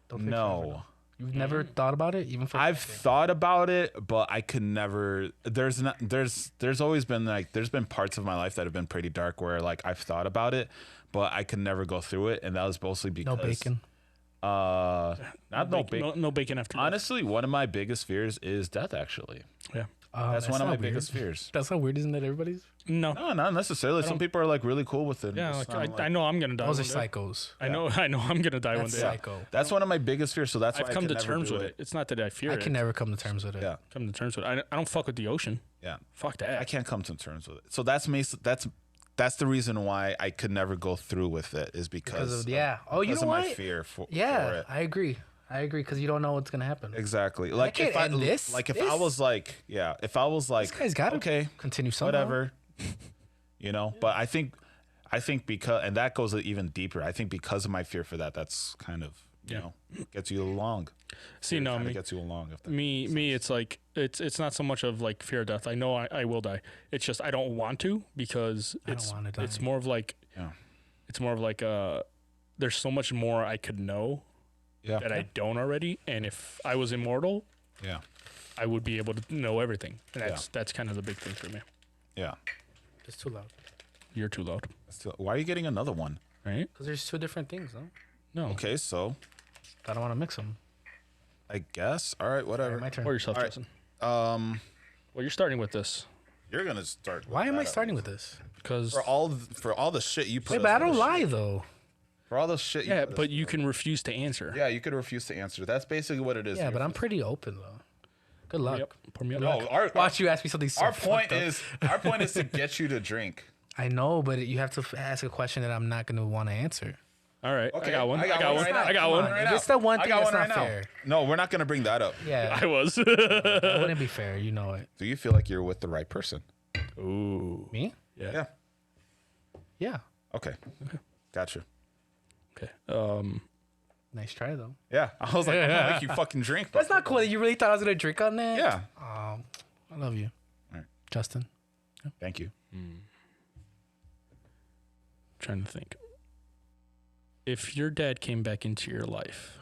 Don't fake No. forever. You've never thought about it, even for. I've thought about it, but I could never. There's always been like there's been parts of my life that have been pretty dark where like I've thought about it, but I could never go through it, and that was mostly because no bacon. Not no bacon. No bacon after. Honestly, one of my biggest fears is death. Actually, Yeah. that's one of not my weird. biggest fears. That's not weird, isn't that everybody's? No. No, not necessarily. Some people are like really cool with it. Yeah. It's Like, not I know I'm gonna die. Those are one day. psychos. I know I'm gonna die That's one day. psycho. That's one of my biggest fears. So that's why I've I come could to never terms do with it. It's not that I fear I it. can never come to terms with it. Yeah, Come to terms with it. I don't fuck with the ocean. yeah. Fuck that. I can't come to terms with it. So that's the reason why I could never go through with it is because of, yeah. Oh, you because know of what? my fear for Yeah, it. I agree because you don't know what's gonna happen. Exactly. Like can't if I end this. like if This- I was like if I was like This guy's got to okay continue somehow. whatever, but I think because and that goes even deeper. I think because of my fear for that, that's kind of you know gets you along. See, no, Kinda me, gets you along. If that me, it's like it's not so much of like fear of death. I know I will die. It's just I don't want to because I don't wanna die. it's more of like Yeah. it's more of like there's so much more I could know yeah that I don't already, and if I was immortal, yeah I would be able to know everything. And that's kind of the big thing for me. yeah. It's too loud. You're too loud, Still, why are you getting another one? right? Because there's two different things, no? No. Okay, so I don't want to mix them. I guess all right, whatever. My turn. Or yourself, All right. Justin. Um, Well, you're starting with this you're gonna start. with Why am I that. starting with this? because for all the shit you put? Wait, us but I through? don't lie though. For all the shit. yeah, put us but you can refuse to answer. Yeah, you could refuse to answer. That's basically what it is. Yeah, but I'm pretty open though. Good luck. Yep. Pour me up. No, Watch you ask me something. So our point fucked up. is our point is to get you to drink. I know, but you have to ask a question that I'm not going to want to answer. All right. Okay, I got one. I got one right now. I got Come one. on. Right If now. it's the one I thing got that's one not right now. fair. No, we're not gonna bring that up. Yeah, I was. that wouldn't be fair. You know it. Do you feel like you're with the right person? Ooh. Me? Yeah. Yeah. Yeah. Okay. Gotcha. Okay. Nice try though. Yeah. I was like, I'm gonna make you fucking drink. That's not cool. You really thought I was gonna drink on that? Yeah. I love you, All right. Justin. Thank you. Trying to think. If your dad came back into your life,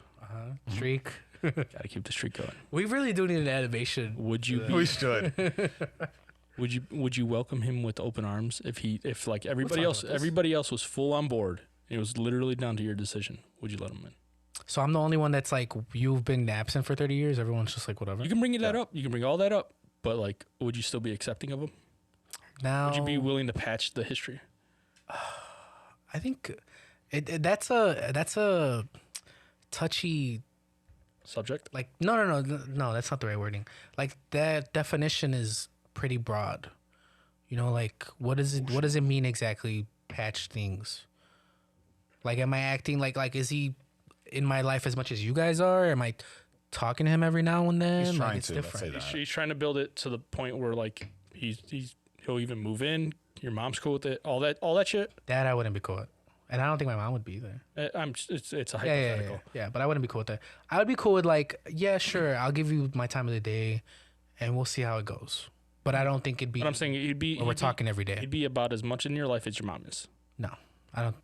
Streak. gotta keep the streak going. We really do need an animation. Would you We should. would you welcome him with open arms if like everybody talk else about this. everybody else was full on board? It was literally down to your decision. Would you let him in? So I'm the only one that's like, you've been absent for 30 years. Everyone's just like, whatever. You can bring that up. You can bring all that up. But like, would you still be accepting of him? Now, Would you be willing to patch the history? I think that's a touchy. Subject? Like, no, that's not the right wording. Like, that definition is pretty broad. You know, like, what does it mean exactly? Patch things. Like, am I acting like is he in my life as much as you guys are? Am I talking to him every now and then? He's Like, trying it's to. Let's different. say that. He's trying to build it to the point where like he'll even move in. Your mom's cool with it. All that shit. That I wouldn't be cool with. And I don't think my mom would be either. It's a Yeah, hypothetical. yeah, but I wouldn't be cool with that. I would be cool with like, yeah, sure, I'll give you my time of the day, and we'll see how it goes. But I don't think it'd be. But I'm saying we're talking every day. He'd be about as much in your life as your mom is. No, I don't.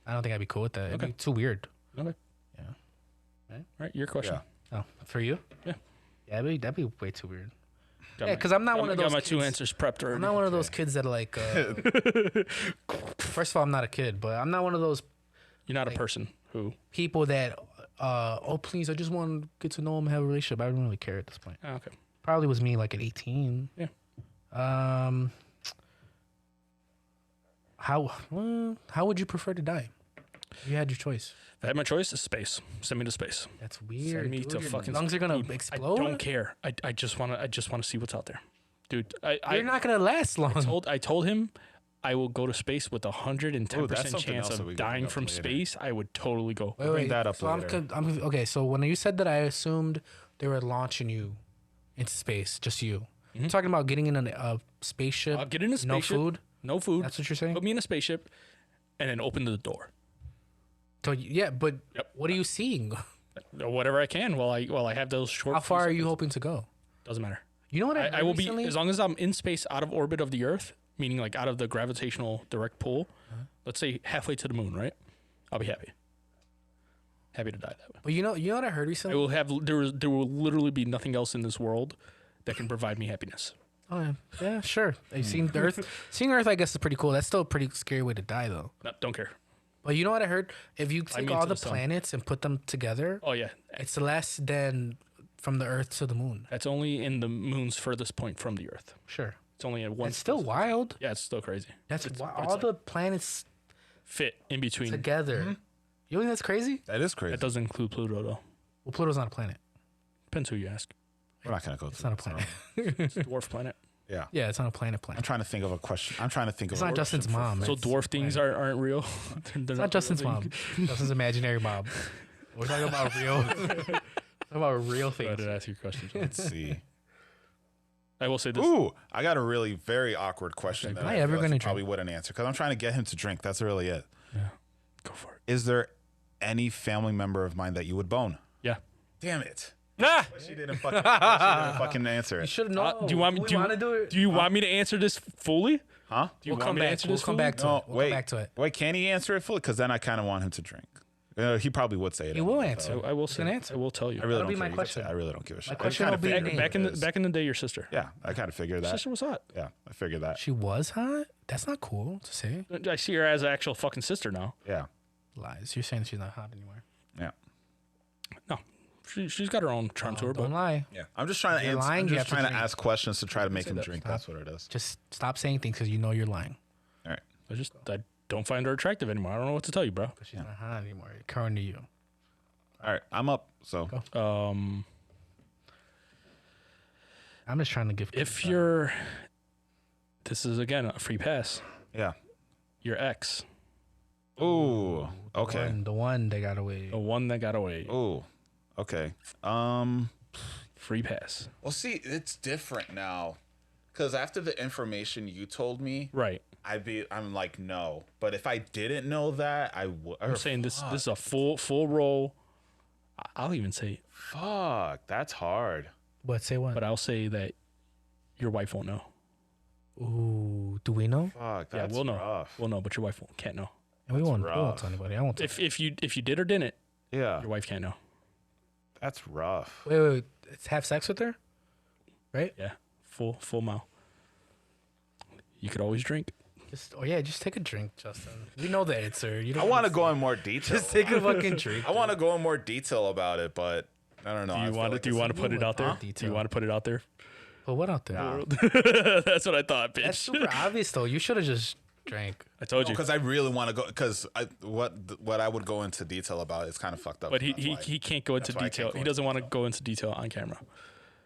I don't think I'd be cool with that. It'd be too weird. Okay. Yeah. All right, your question. Yeah. Oh, for you? Yeah. Yeah, that'd be way too weird. Got Yeah, my- because I'm not got one my- of those. Got my two kids- answers prepped already. I'm not one of those kids that are like. First of all, I'm not a kid, but I'm not one of those You're not a person who. people that. Oh, please, I just want to get to know him and have a relationship. I don't really care at this point. Oh, okay. Probably was me like at 18. Yeah. How would you prefer to die? If you had your choice. If I had my choice, it's space. Send me to space. That's weird. Send me dude. to Your fucking. lungs are gonna Dude, explode. I don't care. I just wanna see what's out there, dude. You're not gonna last long. I told him I will go to space with 110% that's something chance else that of we can dying bring up from later. space. I would totally go. Bring that up so later. okay, so when you said that, I assumed they were launching you into space, just you. You're talking about getting in a spaceship. I'll get in a No spaceship. food. No food. That's what you're saying. Put me in a spaceship, and then open the door. So yeah, but Yep. what are you seeing? Whatever I can while I have those short. How few far are you seconds. hoping to go? Doesn't matter. You know what I will be recently? as long as I'm in space, out of orbit of the Earth, meaning like out of the gravitational direct pull. Let's say halfway to the moon, right? I'll be happy. happy to die that way. But you know what I heard I recently? will have there will literally be nothing else in this world that can provide me happiness. Oh yeah, sure. I've seen Earth. Seeing Earth, I guess, is pretty cool. That's still a pretty scary way to die, though. No, don't care. But you know what I heard? If you take mean all to the the sun. planets and put them together, Oh yeah, it's less than from the Earth to the Moon. that's only in the moon's furthest point from the Earth. Sure. It's only at one. It's still wild. Yeah, it's still crazy. That's It's- why it's all like the planets fit in between. together. You think that's crazy? That is crazy. That doesn't include Pluto though. Well, Pluto's not a planet. Depends who you ask. We're not gonna go. It's not a planet. It's a dwarf planet. Yeah. Yeah, it's not a planet. I'm trying to think of a question. I'm trying to think It's of. not a Justin's question for- mom. So It's dwarf a things planet. aren't real. They're It's not Justin's real mom. things. Justin's imaginary mom. We're talking about real. talking about real Go things. ahead and ask your question. Let's see. I will say this. Ooh, I got a really very awkward question that Am I I ever feel like gonna he drink? probably wouldn't answer because I'm trying to get him to drink. That's really it. Yeah. Go for it. Is there any family member of mine that you would bone? Yeah. Damn it. Ah! She didn't fucking answer You it. should know. Do you want me? Do you, wanna do it? do you want me to answer this fully? Huh? Do you We'll want come me to back. answer We'll this come fully? back to No, it. We'll wait. come back to it. Wait, can he answer it fully? Because then I kind of want him to drink. He probably would say it. He will anyway, answer. though. I will He's say. gonna answer. I will tell you. I really That'll don't be my care. You can say question. I really don't give a shit. question I will kinda be figured Back in it the is. back in the day, your sister. Yeah, I kind of figured that. Sister was hot. Yeah, I figured that. She was hot. That's not cool to say. I see her as an actual fucking sister now. Yeah, Lies. You're saying she's not hot anymore. yeah, No, she's got her own charm to her, Don't but lie. yeah. I'm just trying to You're answer. lying, I'm you just have to trying to drink. ask questions to try to make him that. drink. Stop. That's what it is. Just stop saying things because you know you're lying. All right. I don't find her attractive anymore. I don't know what to tell you, bro. Because she's not hot anymore. According to you. All right. I'm up. So I'm just trying to give. If you're, this is again a free pass. yeah. Your ex, Ooh. Okay. The one that got away. the one that got away, Ooh. Okay. free pass. Well, see, it's different now, because after the information you told me, Right. I'm like no. But if I didn't know that, I would. I'm saying this is a full roll. I'll even say, Fuck, that's hard. What? Say what? but I'll say that your wife won't know. Ooh, do we know? Fuck, Yeah, that's we'll know. rough. We'll know, but your wife can't know. And we won't rough. tell anybody. I won't tell. If you did or didn't, Yeah, your wife can't know. that's rough. Wait. Let's have sex with her? Right? Yeah, full mile. You could always drink. Just take a drink, Justin. We know the answer. You don't I want to go in more detail. Just take a fucking drink. I want to go in more detail about it, but I don't know. Do I you feel want to? like Do you it's- want to put it out there? Huh? Do you want to put it out there? But what out there? Nah. That's what I thought, bitch. That's super obvious, though. You should have just drank. I told you. Because I really want to go. Because what I would go into detail about is kind of fucked up. But That's why. he can't go into that's why I can't detail. go He doesn't want to go into detail on camera.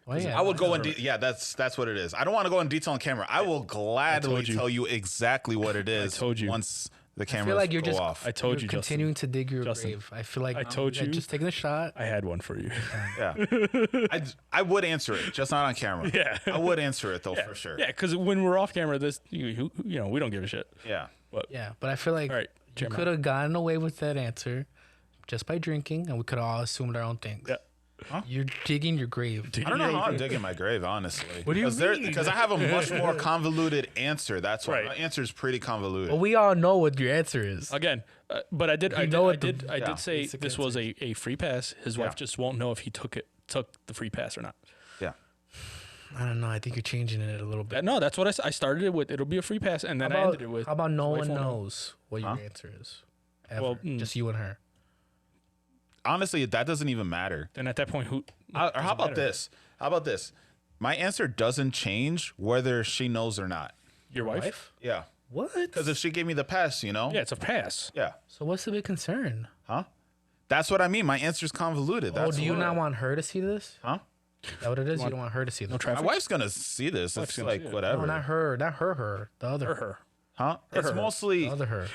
Well, yeah, I would go in. Yeah, that's what it is. I don't want to go in detail on camera. I will gladly you. tell you exactly what it is. told you. Once the I cameras feel like you're go just off. I told you're you, continuing to dig your Justin, grave. I feel like I told you. just taking a shot. I had one for you. Yeah, I would answer it, just not on camera. Yeah. I would answer it though for sure. Yeah, because when we're off camera, you know we don't give a shit. Yeah. Yeah, but I feel like All right, you Jeremiah. could have gotten away with that answer just by drinking, and we could have all assumed our own things. Yeah. You're digging your grave. I don't know how I'm digging my grave, honestly. What do you mean? Because I have a much more convoluted answer. That's why Right. my answer is pretty convoluted. But we all know what your answer is. Again, but I did. I know what did. the- I yeah, did say basic this was a free pass. His wife Yeah. just won't know if he took the free pass or not. Yeah. I don't know. I think you're changing it a little bit. No, that's what I started it with. It'll be a free pass, and then I ended it with. How about no his wife one won't know. knows what your answer is? Ever. Well, just you and her. Honestly, that doesn't even matter. Then at that point, who? Or how doesn't about matter. this? How about this? My answer doesn't change whether she knows or not. Your wife? Yeah. What? Because if she gave me the pass, you know? Yeah, it's a pass. Yeah. So what's the big concern? Huh? That's what I mean. My answer's convoluted. Oh, That's do you what- not want her to see this? Huh? Is that what it is? You don't want her to see this? No My traffic. wife's gonna see this. Wife's It's gonna like see it. whatever. No, not her. Not her. The other. Her. Huh? It's mostly The other her.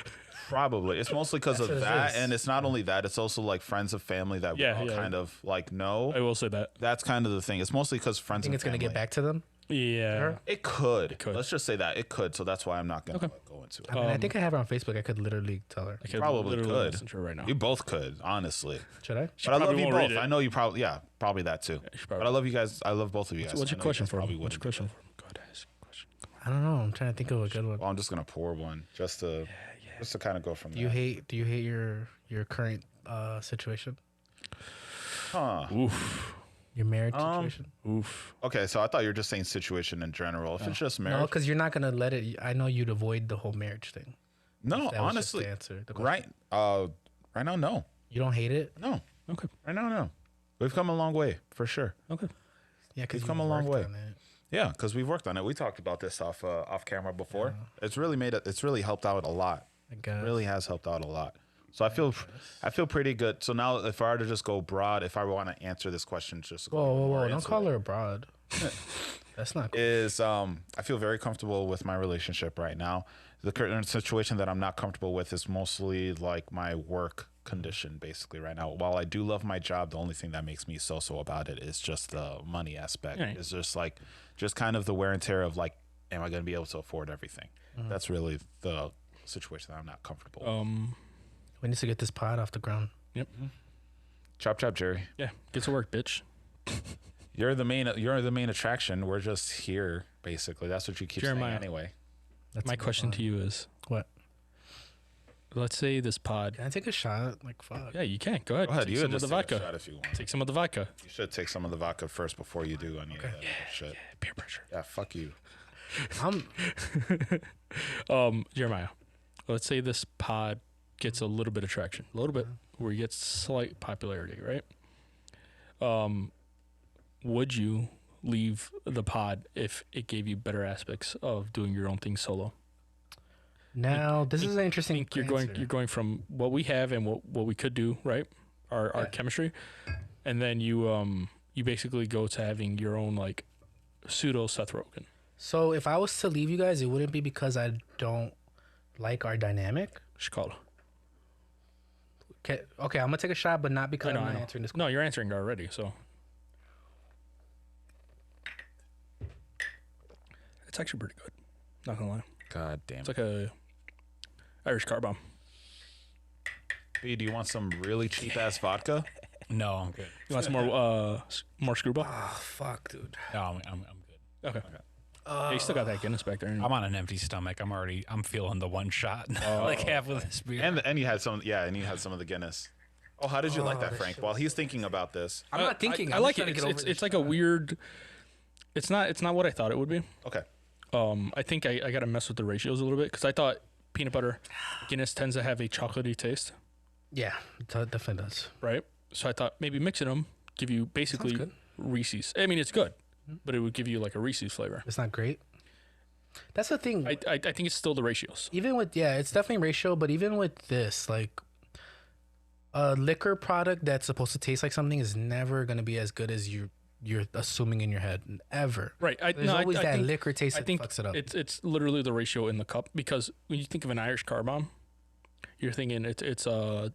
probably. It's mostly because of That's what it that, is. and it's not only that. It's also like friends of family that Yeah, we all yeah. kind of like know. I will say that. That's kind of the thing. It's mostly because friends. I think and it's gonna family. get back to them. Yeah. Her? It could. could. Let's just say that it could. So that's why I'm not gonna like, go into it. I mean, I think I have her on Facebook. I could literally tell her. I could Probably literally could. listen to her right now. You both could, honestly. Should I? But I love probably you won't read both. it. I know you probably, probably that too. she But probably- I love you guys. I love both of you guys. What's I your know you question guys for probably him? What's your wouldn't do question that. for him? Go ahead, ask a question. Come on. I don't know. I'm trying to think of a good one. Well, I'm just gonna pour one just to kind of go from Do you there. hate your current situation? Huh. Oof. Your marriage situation? Oof. Okay, so I thought you were just saying situation in general. If it's just No, marriage, because you're not gonna let it. I know you'd avoid the whole marriage thing. no, That was just honestly, the answer. The question. right now, no, You don't hate it? no, Okay. right now, no. We've come a long way for sure. Okay. Yeah, because We've come a long way. Yeah, because we've worked on it. We talked about this off camera before. It's really it's really helped out a lot. I guess. Really has helped out a lot. So I feel pretty good. So now, if I were to just go broad, if I want to answer this question, just Whoa! Don't call her abroad. That's not cool. is I feel very comfortable with my relationship right now. The current situation that I'm not comfortable with is mostly like my work condition, basically right now. While I do love my job, the only thing that makes me so about it is just the money aspect. Right. It's just kind of the wear and tear of like, am I going to be able to afford everything? That's really the situation that I'm not comfortable with. We need to get this pod off the ground. Yep. Chop chop, Jerry. Yeah. Get to work, bitch. You're the main attraction. We're just here, basically. That's what you keep Jeremiah. saying anyway. That's My question to you is, What? let's say this pod. Can I take a shot? Like, fuck. Yeah, you can. Go ahead. Go ahead, Take you some of just the take a vodka. shot if you want. Take some of the vodka. You should take some of the vodka first before you do any of that other shit. Peer pressure. Yeah, fuck you. Jeremiah, let's say this pod gets a little bit of traction, a little bit, where it gets slight popularity, right? Would you leave the pod if it gave you better aspects of doing your own thing solo? Now, this is an interesting. I think you're going from what we have and what we could do, right? Our chemistry, and then you basically go to having your own like pseudo Seth Rogen. So if I was to leave you guys, it wouldn't be because I don't like our dynamic. Chicago. Okay, I'm gonna take a shot, but not because I'm not answering this question. No, you're answering already. So it's actually pretty good. Not gonna lie. God damn. It's like a Irish car bomb. B, do you want some really cheap ass vodka? No, I'm good. You want some more screwball? Oh fuck, dude. No, I'm good. Okay. Yeah, you still got that Guinness back there. I'm on an empty stomach. I'm feeling the one shot. Like half of this beer. And you had some of the Guinness. Oh, how did you like that, Frank? While he's thinking about this. I'm not thinking. I I'm like just it. trying to get over It's this like a weird. It's not what I thought it would be. Okay. I think I got to mess with the ratios a little bit because I thought peanut butter Guinness tends to have a chocolatey taste, Yeah, it definitely does. right? So I thought maybe mixing them give you basically good. Reese's. I mean, it's good, but it would give you like a Reese's flavor. It's not great. That's the thing. I think it's still the ratios. Even with it's definitely ratio, but even with this, like a liquor product that's supposed to taste like something is never gonna be as good as you're assuming in your head ever. Right. There's always that think, liquor taste I that think fucks it up. It's literally the ratio in the cup because when you think of an Irish car bomb, you're thinking it's a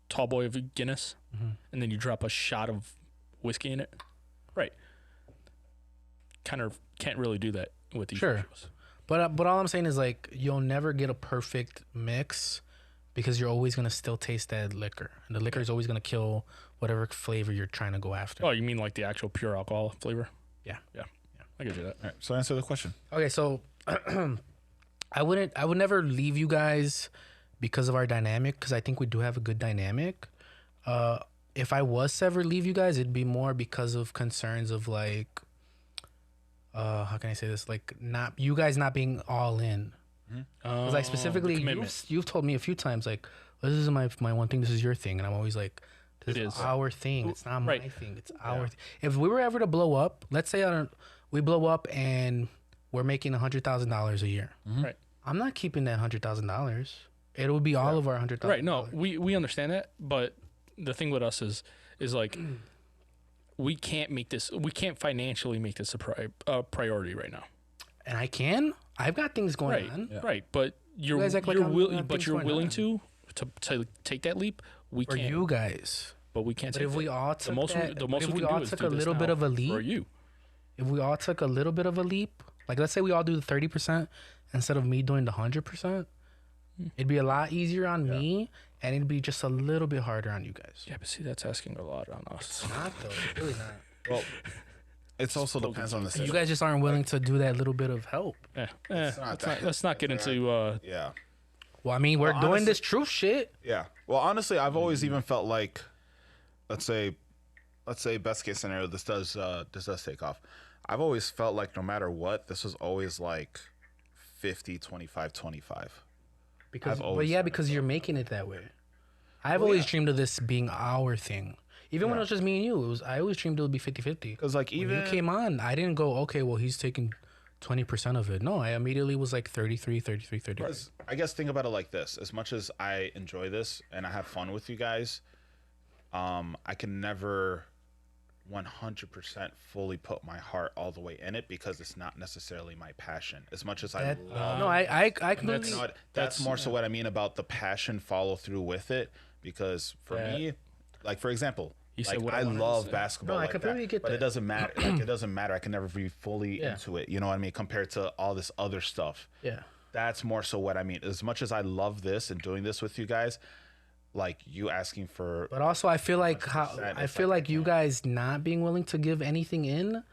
tall boy of Guinness, and then you drop a shot of whiskey in it. Right. Kind of can't really do that with these Sure. ratios. But all I'm saying is like you'll never get a perfect mix because you're always gonna still taste that liquor, and the liquor is always gonna kill whatever flavor you're trying to go after. Oh, you mean like the actual pure alcohol flavor? Yeah. I get you that. All right. So answer the question. Okay, so I would never leave you guys because of our dynamic because I think we do have a good dynamic. If I was to ever leave you guys, it'd be more because of concerns of like, how can I say this? Like you guys not being all in. Because like specifically, you've told me a few times like, this is my one thing, this is your thing, and I'm always like, this is our thing. It's not my thing. It's our thing. If we were ever to blow up, let's say we blow up and we're making $100,000 a year. Right. I'm not keeping that $100,000. It would be all of our $100,000. Right. No, we understand that, but the thing with us is like we can't financially make this a priority right now. And I can. I've got things going on. Right. But you're guys act like I'm not willing things to take that leap. We For can't. you guys. But we can't. But take if we that. all took the most that, the most if we we can all do is took do a this little now bit of a leap, for you. if we all took a little bit of a leap, like let's say we all do the 30% instead of me doing the 100%, it'd be a lot easier on me, and it'd be just a little bit harder on you guys. Yeah, but see, that's asking a lot on us. Not though. It's really not. Well, it's also depends on the You situation. guys just aren't willing to do that little bit of help. Let's not get into. Yeah. Well, I mean, we're doing this truth shit. Yeah. Well, honestly, I've always even felt like, let's say best case scenario, this does take off. I've always felt like no matter what, this was always like 50, 25, 25. Because you're making it that way. I've always dreamed of this being our thing. Even when it was just me and you, I always dreamed it would be 50-50. Because like even when you came on, I didn't go, okay, well, he's taking 20% of it. No, I immediately was like 33. I guess think about it like this. As much as I enjoy this and I have fun with you guys, I can never 100% fully put my heart all the way in it because it's not necessarily my passion. As much as I love I completely... You know that's more so what I mean about the passion follow through with it. Because for me, like for example, like I love basketball. No, I completely get that. But it doesn't matter. Like it doesn't matter. I can never be fully into it. You know what I mean? Compared to all this other stuff. Yeah. That's more so what I mean. As much as I love this and doing this with you guys, like you asking for. But also, I feel like you guys not being willing to give anything in,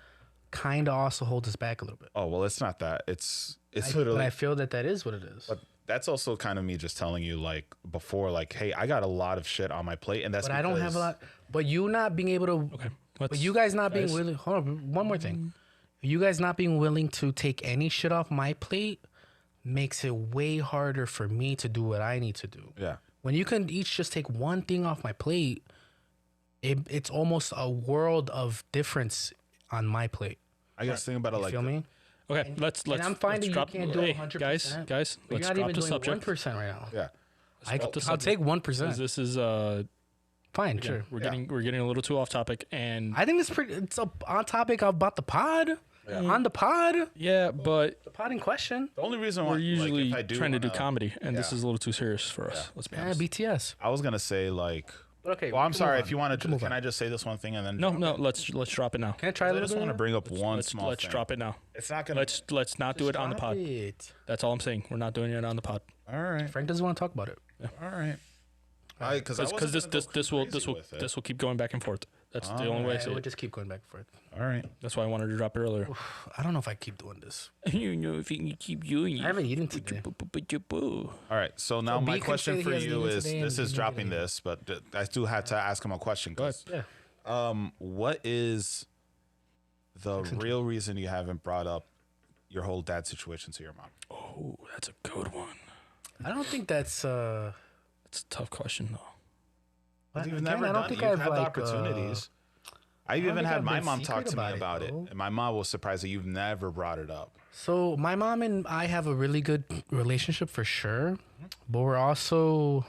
kind of also holds us back a little bit. Oh well, it's not that. It's literally. But I feel that is what it is. But that's also kind of me just telling you like before, like, hey, I got a lot of shit on my plate, and that's. But I don't have a lot. But you not being able to. Okay. But you guys not being willing. Hold on, one more thing. You guys not being willing to take any shit off my plate makes it way harder for me to do what I need to do. Yeah. When you can each just take one thing off my plate, it's almost a world of difference on my plate. I guess think about it like. Feel me? Okay, let's. And I'm finding let's you can't do 100%. Guys, But let's you're not drop even the doing subject. 1% right now. Yeah. I'll take 1%. This is Fine, sure. we're getting a little too off topic, and I think it's on topic about the pod. On the pod. yeah, but The pod in question. The only reason why we're usually like, if I do trying to do wanna- comedy, and this is a little too serious for us. Let's be Yeah, honest. BTS. I was gonna say like. But okay. Well, I'm we can sorry. move If you on. want to, move can on. I just say this one thing and then? No, let's drop it now. Can I try a I little just bit? want to bring up one small Let's thing. drop it now. It's not gonna. Let's not do it on the Drop pod. it. That's all I'm saying. We're not doing it on the pod. All right. Frank doesn't want to talk about it. All right. Because This will keep going back and forth. That's the only way I see We'll it. just keep going back and forth. All right. That's why I wanted to drop it earlier. I don't know if I keep doing this. You know, if you keep doing it. I haven't eaten today. All right. So now So my B can question say for he hasn't you eaten is: today this and is he's not dropping eating. this, but I do have to ask him a question. Go ahead. Yeah. What is the real reason you haven't brought up your whole dad situation to your mom? Oh, that's a good one. I don't think that's. That's a tough question, though. You've Again, never I don't done it. think You've I've had the like, opportunities. I don't even think had I've my been mom talk secret to me about it, about it, though. and my mom was surprised that you've never brought it up. So my mom and I have a really good relationship for sure, but we're also.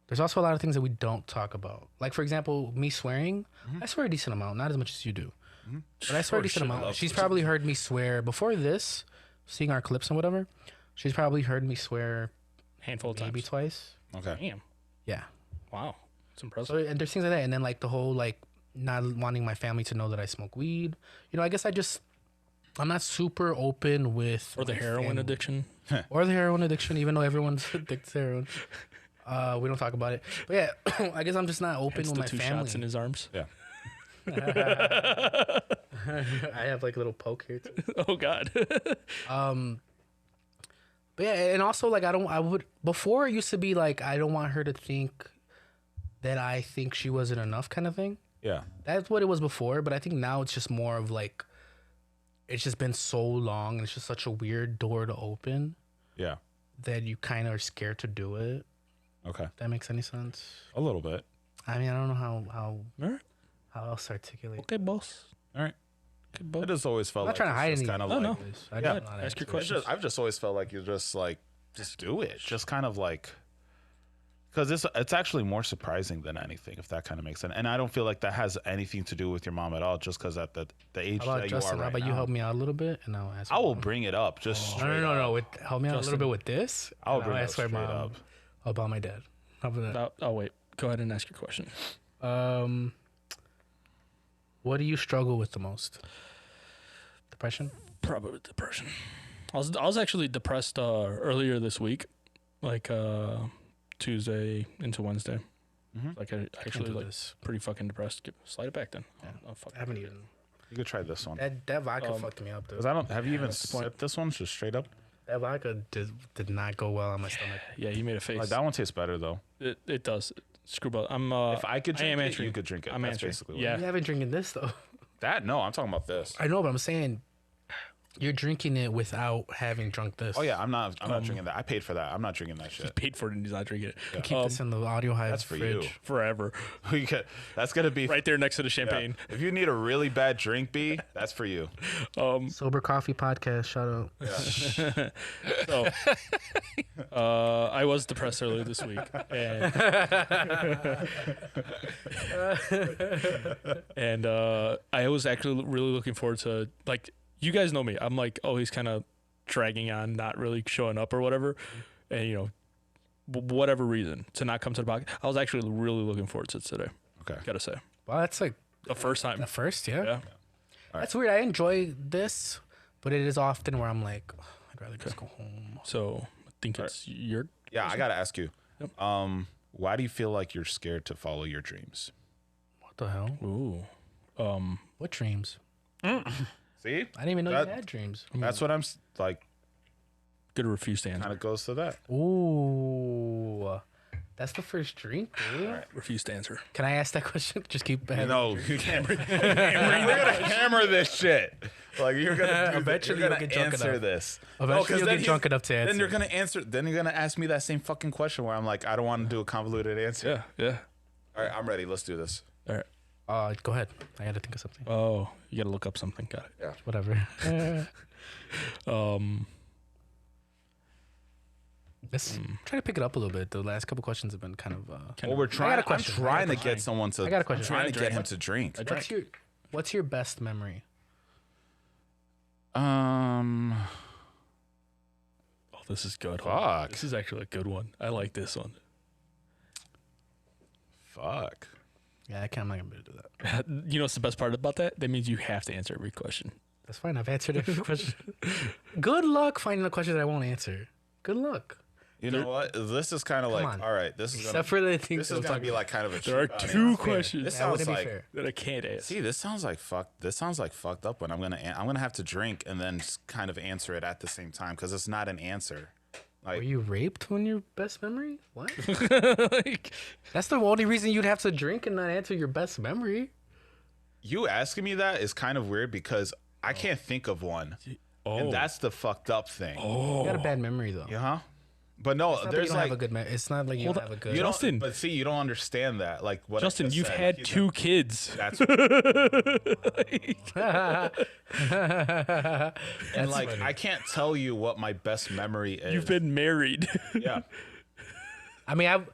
There's also a lot of things that we don't talk about. Like for example, me swearing. I swear a decent amount, not as much as you do, but I swear a decent amount. She's probably heard me swear before this, seeing our clips and whatever. She's probably heard me swear Handful of times. maybe twice. Okay. Damn. Yeah. Wow. It's impressive. So and there's things like that, and then like the whole like not wanting my family to know that I smoke weed. You know, I guess I'm not super open with Or the my heroin family. addiction. Or the heroin addiction, even though everyone's addicted to heroin. We don't talk about it, but yeah, I guess I'm just not open Hence with the my two family. shots in his arms. Yeah. I have like a little poke here too. Oh God. But yeah, and also like before it used to be like I don't want her to think that I think she wasn't enough kind of thing. Yeah. That's what it was before, but I think now it's just more of like it's just been so long and it's just such a weird door to open Yeah. that you kind of are scared to do it. Okay. If that makes any sense. A little bit. I mean, I don't know how All right. else to articulate. Okay, boss. All right. Okay, boss. I just always felt I'm not like trying to hide it's anything. kind of No, like no. I Yeah, don't know how to ask your answer. questions. I've just always felt like you just do it. Just kind of like because it's actually more surprising than anything, if that kind of makes sense. And I don't feel like that has anything to do with your mom at all, just because at the age How about that Justin? you are how right about you now. help me out a little bit and I'll ask. I will bring it up. Just straight No. up. Help me out a little bit with this. I'll and bring it ask my straight mom up. about my dad. How about that? Oh wait. Go ahead and ask your question. What do you struggle with the most? Depression? Probably depression. I was actually depressed earlier this week, like Tuesday into Wednesday. Like I actually do like this. pretty fucking depressed. Slide it back then. I'll fuck I haven't even. You could try this one. That vodka fucked me up, dude. Because I don't. Have you even that's the point. sipped this one? Just straight up. That vodka did not go well on my stomach. Yeah, you made a face. Like, that one tastes better though. It does. Screwball. If I could drink am it, answering. you could drink it. I'm That's answering. basically what Yeah. You haven't drinking this though. That no, I'm talking about this. I know, but I'm saying you're drinking it without having drunk this. Oh yeah, I'm not drinking that. I paid for that. I'm not drinking that shit. Paid for it and he's not drinking it. Keep this in the audio hive That's for fridge. you. Forever. That's gonna be Right there next to the yeah. champagne. If you need a really bad drink, B, that's for you. Sober Coffee Podcast. Shout out. So, I was depressed earlier this week, and I was actually really looking forward to, like, you guys know me. I'm like always kind of dragging on, not really showing up or whatever, and you know, whatever reason to not come to the podcast. I was actually really looking forward to it today. Okay. Gotta say, Well, that's like the first time. the first, yeah. Yeah. That's weird. I enjoy this, but it is often where I'm like, "Ugh, I'd rather just go home. So I think it's your. Yeah, I gotta ask you. Yep. Why do you feel like you're scared to follow your dreams? What the hell? Ooh. What dreams? See, I didn't even know That- you had dreams. that's what I'm like. Good refuse to answer. Kind of goes to that. Ooh, that's the first drink, dude. Refuse to answer. Can I ask that question? Just keep having No, you can't. We're gonna hammer this shit. Like you're gonna. Eventually you're you'll gonna get drunk answer enough. this. Eventually 'cause you'll then get drunk enough to answer. Then you're gonna answer. Then you're gonna ask me that same fucking question where I'm like, I don't want to do a convoluted answer. Yeah. Yeah. All right, I'm ready. Let's do this. All right. Go ahead. I gotta think of something. Oh, you gotta look up something. Got it. Whatever. Let's try to pick it up a little bit. The last couple questions have been kind of. Well, we're trying. got a question. I'm trying to get someone to. I got a question. I'm trying to get him to drink. What's your best memory? Oh, this is good. Fuck. This is actually a good one. I like this one. Fuck. Yeah, I'm not gonna be able to do that. You know what's the best part about that? That means you have to answer every question. That's fine. I've answered every question. Good luck finding a question that I won't answer. Good luck. You know what? This is kind of like. on. All right. This is Except gonna. for the things This is gonna be like kind of a. There are cheat two answer. questions This That sounds wouldn't be like. fair. that I can't answer. See, this sounds like fuck. This sounds like fucked up. When I'm gonna have to drink and then just kind of answer it at the same time because it's not an answer. Were Like you raped when your best memory? What? Like, That's the only reason you'd have to drink and not answer your best memory. you asking me that is kind of weird because I can't think of one, and that's the fucked up thing. You got a bad memory though. Yeah, huh? But no, It's not that you there's don't like have a good memory. It's not like you don't have a good. you don't. Justin. But see, you don't understand that. Like what I Justin, just you've said. had He's 2 kids. That's That's and like I can't tell you what my best memory is. You've been married. Yeah. I mean,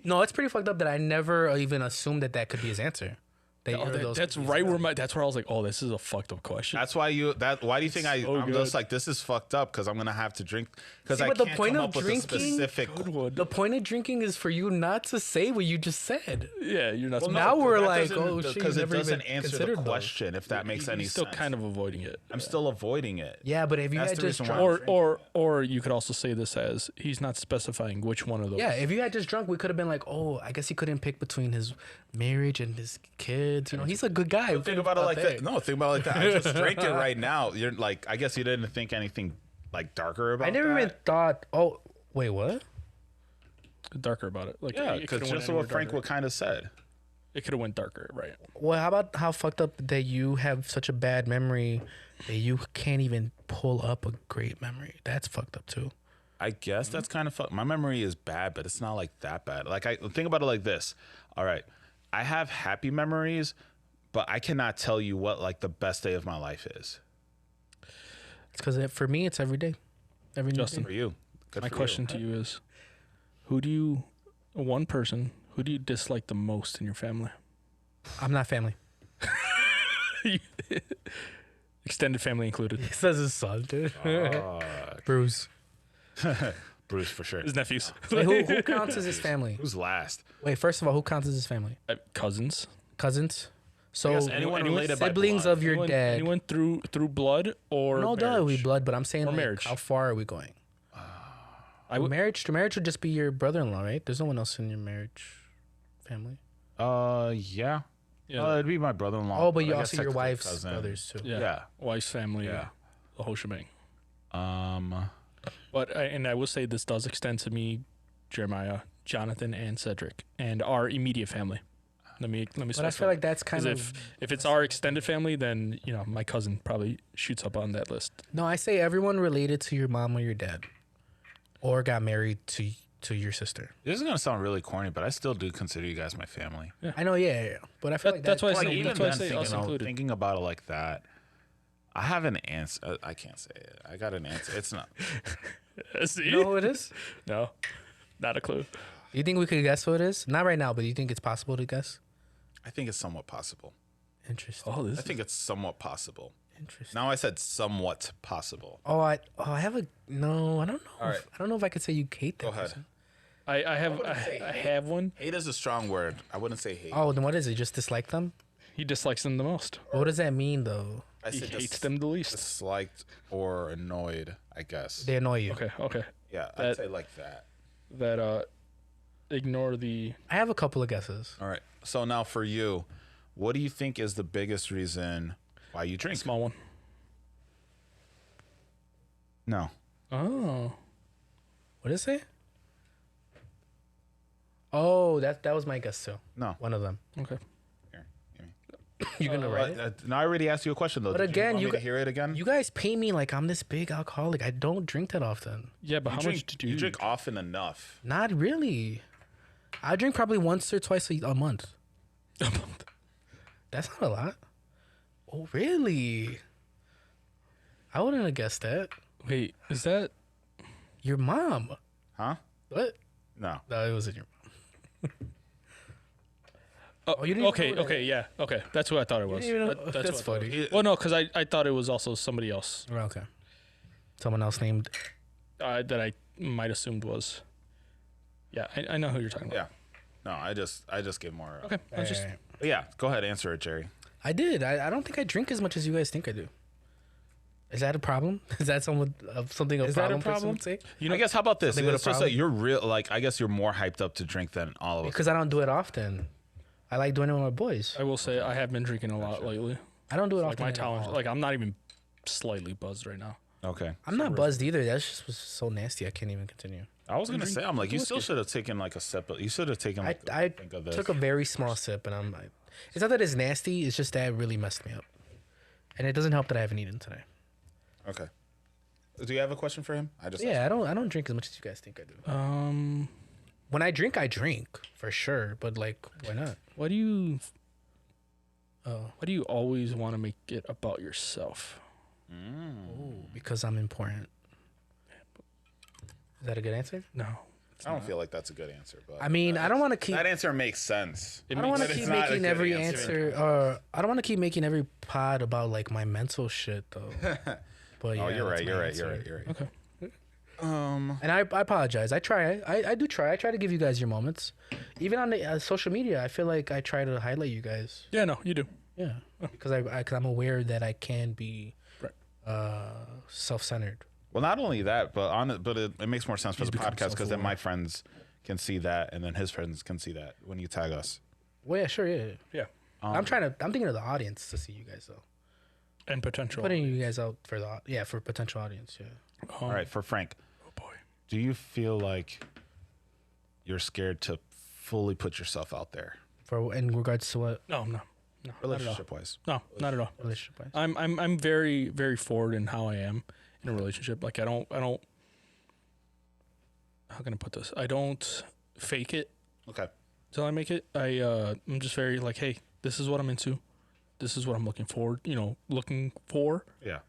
no, it's pretty fucked up that I never even assumed that could be his answer. That's right where that's where I was like, oh, this is a fucked up question. That's why why do you think So I'm good. just like this is fucked up because I'm gonna have to drink because See, I but can't the point come of up with a drinking- specific. The point of drinking is for you not to say what you just said. Yeah, you're not. Well, now no, we're that like, doesn't- oh, shit, because you it never doesn't even answer the considered those. question if that makes any You're still sense. kind of avoiding it. I'm still avoiding it. Yeah, but if you That's had the just reason drunk, why Or you could also say this as he's not specifying which one of those. yeah, if you had just drunk, we could have been like, oh, I guess he couldn't pick between his marriage and his kids. You know, he's a good guy. But think about it like that. No, think about it like that. I just drank it right now. You're like, I guess you didn't think anything like darker about. I never that. even thought. Oh, wait, what? Darker about it. Like Yeah, it because could've went just anywhere what Frank darker. would kind of said. It could have went darker, right? Well, how about how fucked up that you have such a bad memory that you can't even pull up a great memory? That's fucked up too. I guess that's kind of fuck. My memory is bad, but it's not like that bad. Like I think about it like this. All right, I have happy memories, but I cannot tell you what like the best day of my life is. It's because for me, it's every day. Every new Justin. day. For you, Good My for question you. to you is, who do you dislike the most in your family? I'm not family. Extended family included. He says his son, dude. Bruce. Bruce for sure. His nephews. Wait, who counts as his family? Who's last? Wait, first of all, who counts as his family? Cousins. Cousins. So guess anyone related by siblings blood. of your anyone, dad. Anyone through blood or No, duh, we marriage? blood, but I'm saying Or like, marriage. how far are we going? I would- Marriage would just be your brother-in-law, right? There's no one else in your marriage family. Yeah. Yeah. It'd be my brother-in-law. Oh, but you I guess also your technically wife's cousin. brothers too. Yeah. Yeah. Wife's family. Yeah. The whole shebang. But I will say this does extend to me, Jeremiah, Jonathan, and Cedric, and our immediate family. Let me. But I feel like that's kind of. If it's our extended family, then my cousin probably shoots up on that list. No, I say everyone related to your mom or your dad, or got married to your sister. This is gonna sound really corny, but I still do consider you guys my family. Yeah. I know, yeah. But I feel like that's why I Like say even that's why I then, say us included. thinking about it like that, I have an answer. I can't say it. I got an answer. It's not. See? You know who it is? No, not a clue. You think we could guess who it is? Not right now, but you think it's possible to guess? I think it's somewhat possible. Interesting. Oh, this. I think it's somewhat possible. Interesting. Now I said somewhat possible. I have a no. I don't know. All right. I don't know if I could say you hate that Go ahead. person. I have one. Hate is a strong word. I wouldn't say hate. Oh, then what is it? Just dislike them? He dislikes them the most. What does that mean, though? I He said hates them the least. disliked or annoyed, I guess. They annoy you. Okay. Yeah, I'd That- say like that. That ignore the. I have a couple of guesses. All right. So now for you, what do you think is the biggest reason why you drink? Small one. No. Oh. What is it? Oh, that was my guess too. No. One of them. Okay. Here, give me. You're gonna write it. No, I already asked you a question though. But Did again, you want you me to gu- hear it again? You guys pay me like I'm this big alcoholic. I don't drink that often. Yeah, but how drink, much did you drink often enough? Not really. I drink probably once or twice a month. That's not a lot. Oh, really? I wouldn't have guessed that. Wait, is that? Your mom. Huh? What? No. No, it wasn't your mom. Oh, you didn't even okay, know that. okay, yeah, okay. That's who I thought it was. didn't even know- That's that's who I thought it funny. was. Well, no, because I thought it was also somebody else Oh, okay. Someone else named. that I might assumed was. Yeah, I know who you're talking about. Yeah. No, I just give more. Okay, I was just. But yeah, go ahead, answer it, Jerry. I did. I don't think I drink as much as you guys think I do. Is that a problem? Is that something a Is that a problem? person problem? would say? You know, I guess how about this? Something with It's a just that problem? you're real. Like I guess you're more hyped up to drink than all of us. Because I don't do it often. I like doing it with my boys. I will say I have been drinking a lot lately. I don't do it Like often. my at tolerance, all. like I'm not even slightly buzzed right now. Okay. I'm not buzzed either. That just was so nasty. I can't even continue. I was gonna drink say, I'm like, you still whiskey. should have taken like a sip. You should have taken. Like, I think of this. took a very small sip, and I'm like, it's not that it's nasty. It's just that it really messed me up, and it doesn't help that I haven't eaten today. Okay. Do you have a question for him? I just Yeah, I don't drink as much as you guys think I do. When I drink for sure. But like, why not? Why do you? Why do you always want to make it about yourself? Because I'm important. Is that a good answer? No, I don't feel like that's a good answer, but I mean, I don't want to keep. that answer makes sense. I don't want to But keep it's not a making good every answer. answer. I don't want to keep making every pod about like my mental shit though. But yeah, Oh, you're that's right. my You're right. answer. You're right. You're right. okay. And I apologize. I try. I do try. I try to give you guys your moments. Even on the social media, I feel like I try to highlight you guys. Yeah, no, you do. Yeah, because I'm aware that I can be self-centered. Well, not only that, but it makes more sense for He's the become podcast because then self-aware. my friends can see that, and then his friends can see that when you tag us. Well, yeah, sure, yeah. Yeah, I'm thinking of the audience to see you guys though. and potential. Putting you guys out for for potential audience. Yeah. All right, for Frank, Oh boy. do you feel like you're scared to fully put yourself out there, For in regards to what No, not at all. relationship wise? No, not at all. relationship wise. I'm very, very forward in how I am in a relationship. Like I don't. How can I put this? I don't fake it Okay. till I make it. I'm just very like, hey, this is what I'm into. This is what I'm looking forward. Looking for, Yeah.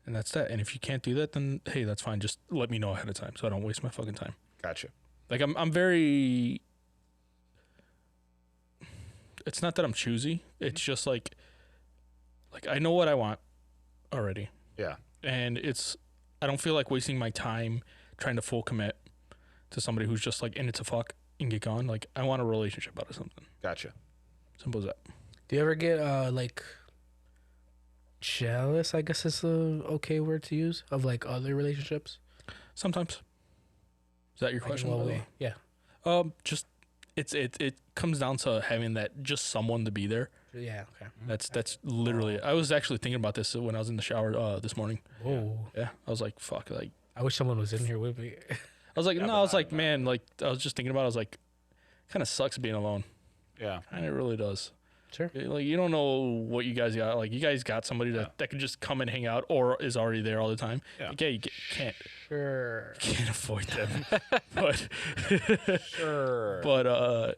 and that's that. And if you can't do that, then hey, that's fine. Just let me know ahead of time so I don't waste my fucking time. Gotcha. Like I'm very. It's not that I'm choosy. It's just like I know what I want already. Yeah. And I don't feel like wasting my time trying to full commit to somebody who's just like in it to fuck and get gone. Like I want a relationship out of something. Gotcha. Simple as that. Do you ever get like jealous? I guess is the okay word to use of like other relationships. Sometimes. Is that your Like, in question? what by the way? way? Yeah. Just it comes down to having that just someone to be there. Yeah. Okay. That's literally. I was actually thinking about this when I was in the shower this morning. Whoa. Yeah, I was like, fuck, like I wish someone was in here with me. I was like, no, I was like, man, like I was just thinking about it. I was like, kind of sucks being alone. Yeah. And it really does. Sure. Like you don't know what you guys got. Like you guys got somebody that can just come and hang out or is already there all the time. Yeah. Like, yeah, you can't avoid them. but Sure. but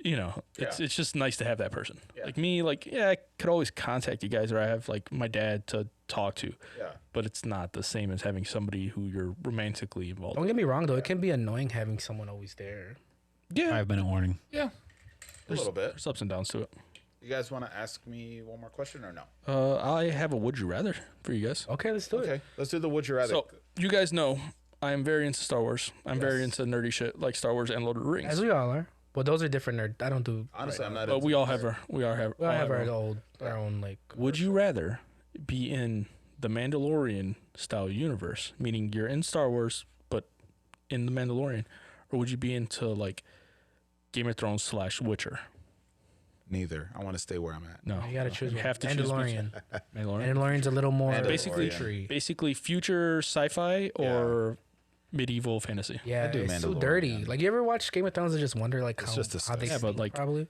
you know, it's just nice to have that person. Yeah. Like me, like I could always contact you guys, or I have like my dad to talk to. Yeah. But it's not the same as having somebody who you're romantically involved. Don't get me wrong though, it can be annoying having someone always there. Yeah, 5-minute warning. Yeah. A little bit. There's ups and downs to it. You guys want to ask me one more question or no? I have a would you rather for you guys. Okay, let's do it. Okay. Let's do the would you rather. So you guys know I am very into Star Wars. I'm very into nerdy shit like Star Wars and Lord of the Rings. As we all are. Well, those are different nerd. I don't do. Honestly, I'm not. But we all have our We all have own. our own like. Would you rather be in the Mandalorian style universe, meaning you're in Star Wars but in the Mandalorian, or would you be into like Game of Thrones / Witcher? Neither. I want to stay where I'm at. No, You gotta choose. You one. have to choose Mandalorian. Mandalorian. Mandalorian's a little more Basically- future-y. Basically, future sci-fi or medieval fantasy. Yeah, do it's so Mandalorian. dirty. Like you ever watch Game of Thrones and just wonder like It's how, just how they disgusting. Yeah, but, think, like- probably.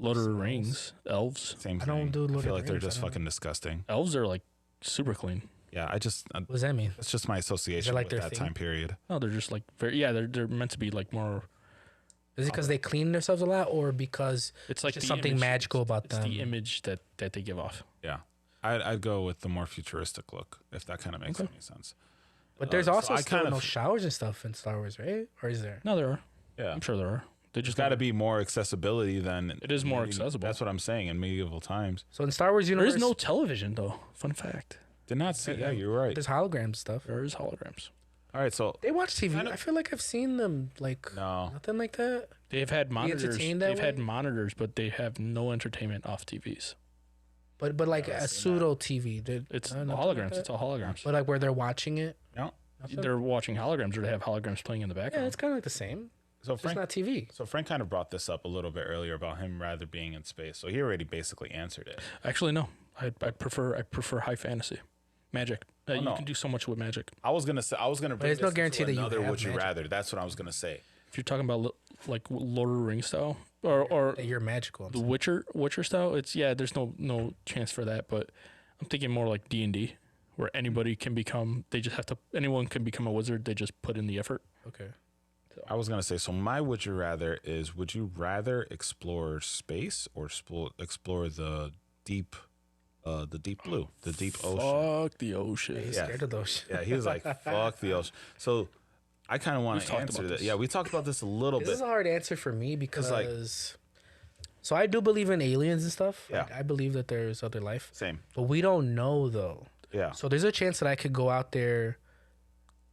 Lord of the Rings, elves. Same I thing. don't do Lord I of feel the like they're Rings, just I don't fucking disgusting. Elves are like super clean. Yeah, I just What does that mean? it's just my association like with their that thing? time period. No, they're just like very. Yeah, they're meant to be like more. Is it because they clean themselves a lot, or because It's like just the something image- magical about It's them? the image that they give off. Yeah, I'd go with the more futuristic look if that kind of makes any sense. But there's so also I still kind no of- showers and stuff in Star Wars, right? Or is there? No, there are. Yeah, I'm sure there are. They there's just got to be more accessibility than It is more medi- accessible. That's what I'm saying in medieval times. So in Star Wars There universe, is no television though. Fun fact. Did not see. Yeah, you're right. there's hologram stuff. There is holograms. All right, so They watch TV. I feel like I've seen them like no, nothing like that. They've had monitors. entertained that They've had way? monitors, but they have no entertainment off TVs. But like a pseudo TV. It's nothing like holograms. that? It's all holograms. But like where they're watching it. no. Nothing? They're watching holograms, or they have holograms playing in the Yeah, background. it's kind of like the same. So It's Frank, not TV. so Frank kind of brought this up a little bit earlier about him rather being in space. So he already basically answered it. Actually, no. I prefer high fantasy, magic. You no. can do so much with magic. I was gonna bring there's this no into guarantee that you another have would you magic. rather. That's what I was gonna say. If you're talking about like Lord of the Rings style or That you're magical. I'm the saying. Witcher style, it's there's no chance for that. But I'm thinking more like D&D, where anybody can become. They just have to. Anyone can become a wizard. They just put in the effort. Okay. I was gonna say. So my would you rather is: would you rather explore space or explore the deep blue, the deep ocean? Fuck the ocean. He's Yeah. scared of those. Yeah, he was like, "Fuck the ocean." So I kind of want We've to talked answer about that. this. Yeah, we talked about this a little This bit. is a hard answer for me because like- so I do believe in aliens and stuff. Yeah. Like, I believe that there's other life, Same. but we don't know though. Yeah. So there's a chance that I could go out there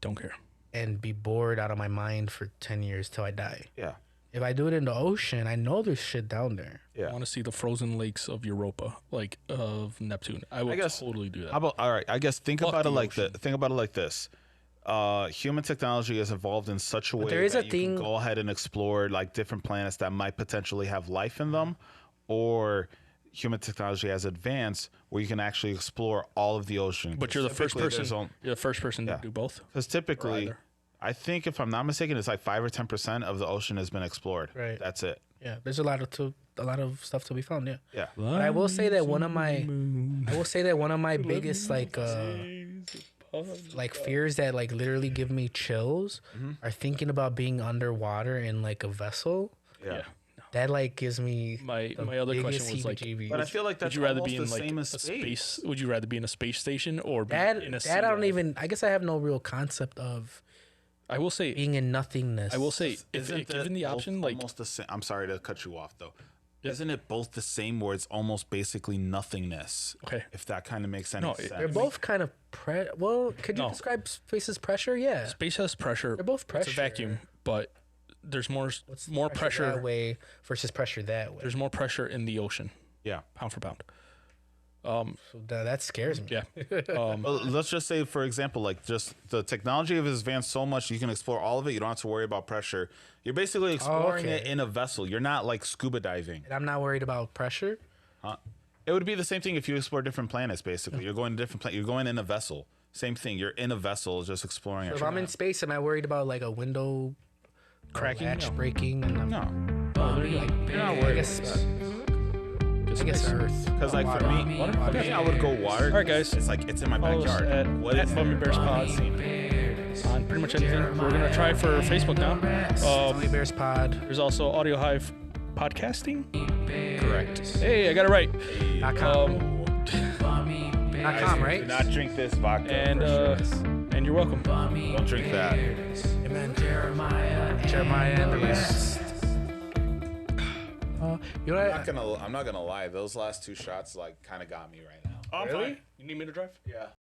Don't care. and be bored out of my mind for 10 years till I die. Yeah. If I do it in the ocean, I know there's shit down there. I Yeah. want to see the frozen lakes of Europa, like of Neptune. I would guess- totally do that. How about all right? I guess think Fuck about it the like ocean. Think about it like this. Human technology has evolved in such a way there is that a you thing- can go ahead and explore like different planets that might potentially have life in them, or human technology has advanced where you can actually explore all of the ocean. But you're the first person. Because You're the first person Yeah. to do both. typically, either. I think if I'm not mistaken, it's like 5 or 10% of the ocean has been explored. Right. That's it. Yeah, there's a lot of stuff to be found. Yeah. Yeah. But I will say that one of my biggest like fears that like literally give me chills are thinking about being underwater in like a vessel. Yeah. That like gives me My the other question biggest was like, heebie-jeebies. But I feel like would that's you rather almost be in the like same a as space. Would you rather be in a space station or be that in a sea I don't of- even. I guess I have no real concept of I will say. being in nothingness. I will say, if Isn't given that the both option, like almost the same. I'm sorry to cut you off though. Yeah. Isn't it both the same where it's almost basically nothingness? Okay. If that kind of makes any No, sense. They're both kind of well. Could you No. describe space as pressure? Yeah. space has pressure. They're both It's pressure. a vacuum, but there's more What's more that pressure. way versus pressure that way. There's more pressure in the ocean, Yeah. pound for pound. So that scares me. Yeah. Well, let's just say, for example, like just the technology has advanced so much, you can explore all of it. You don't have to worry about pressure. You're basically exploring it okay. in a vessel. You're not like scuba diving. And I'm not worried about pressure. It would be the same thing if you explore different planets. Basically, you're going to different planets. You're going in a vessel. Same thing. You're in a vessel, just exploring. So if I'm in space, am I worried about like a window Cracking? latch No. breaking? And I'm, No, you're not I worried. guess Earth. Because like for me, I would go water. All right, guys. It's like it's in my Follow us backyard. at Bummy Bears Pod on pretty much anything. We're gonna try for Facebook now. Bummy Bears Pod. There's also Audio Hive podcasting. Correct. Hey, I got it right. .com. .com, right? Do not drink this vodka. And you're welcome. Don't drink that. Amen. Jeremiah and the rest. You know what? I'm not gonna lie. Those last 2 shots like kind of got me right now. Oh, I'm fine. You need me to drive? Yeah.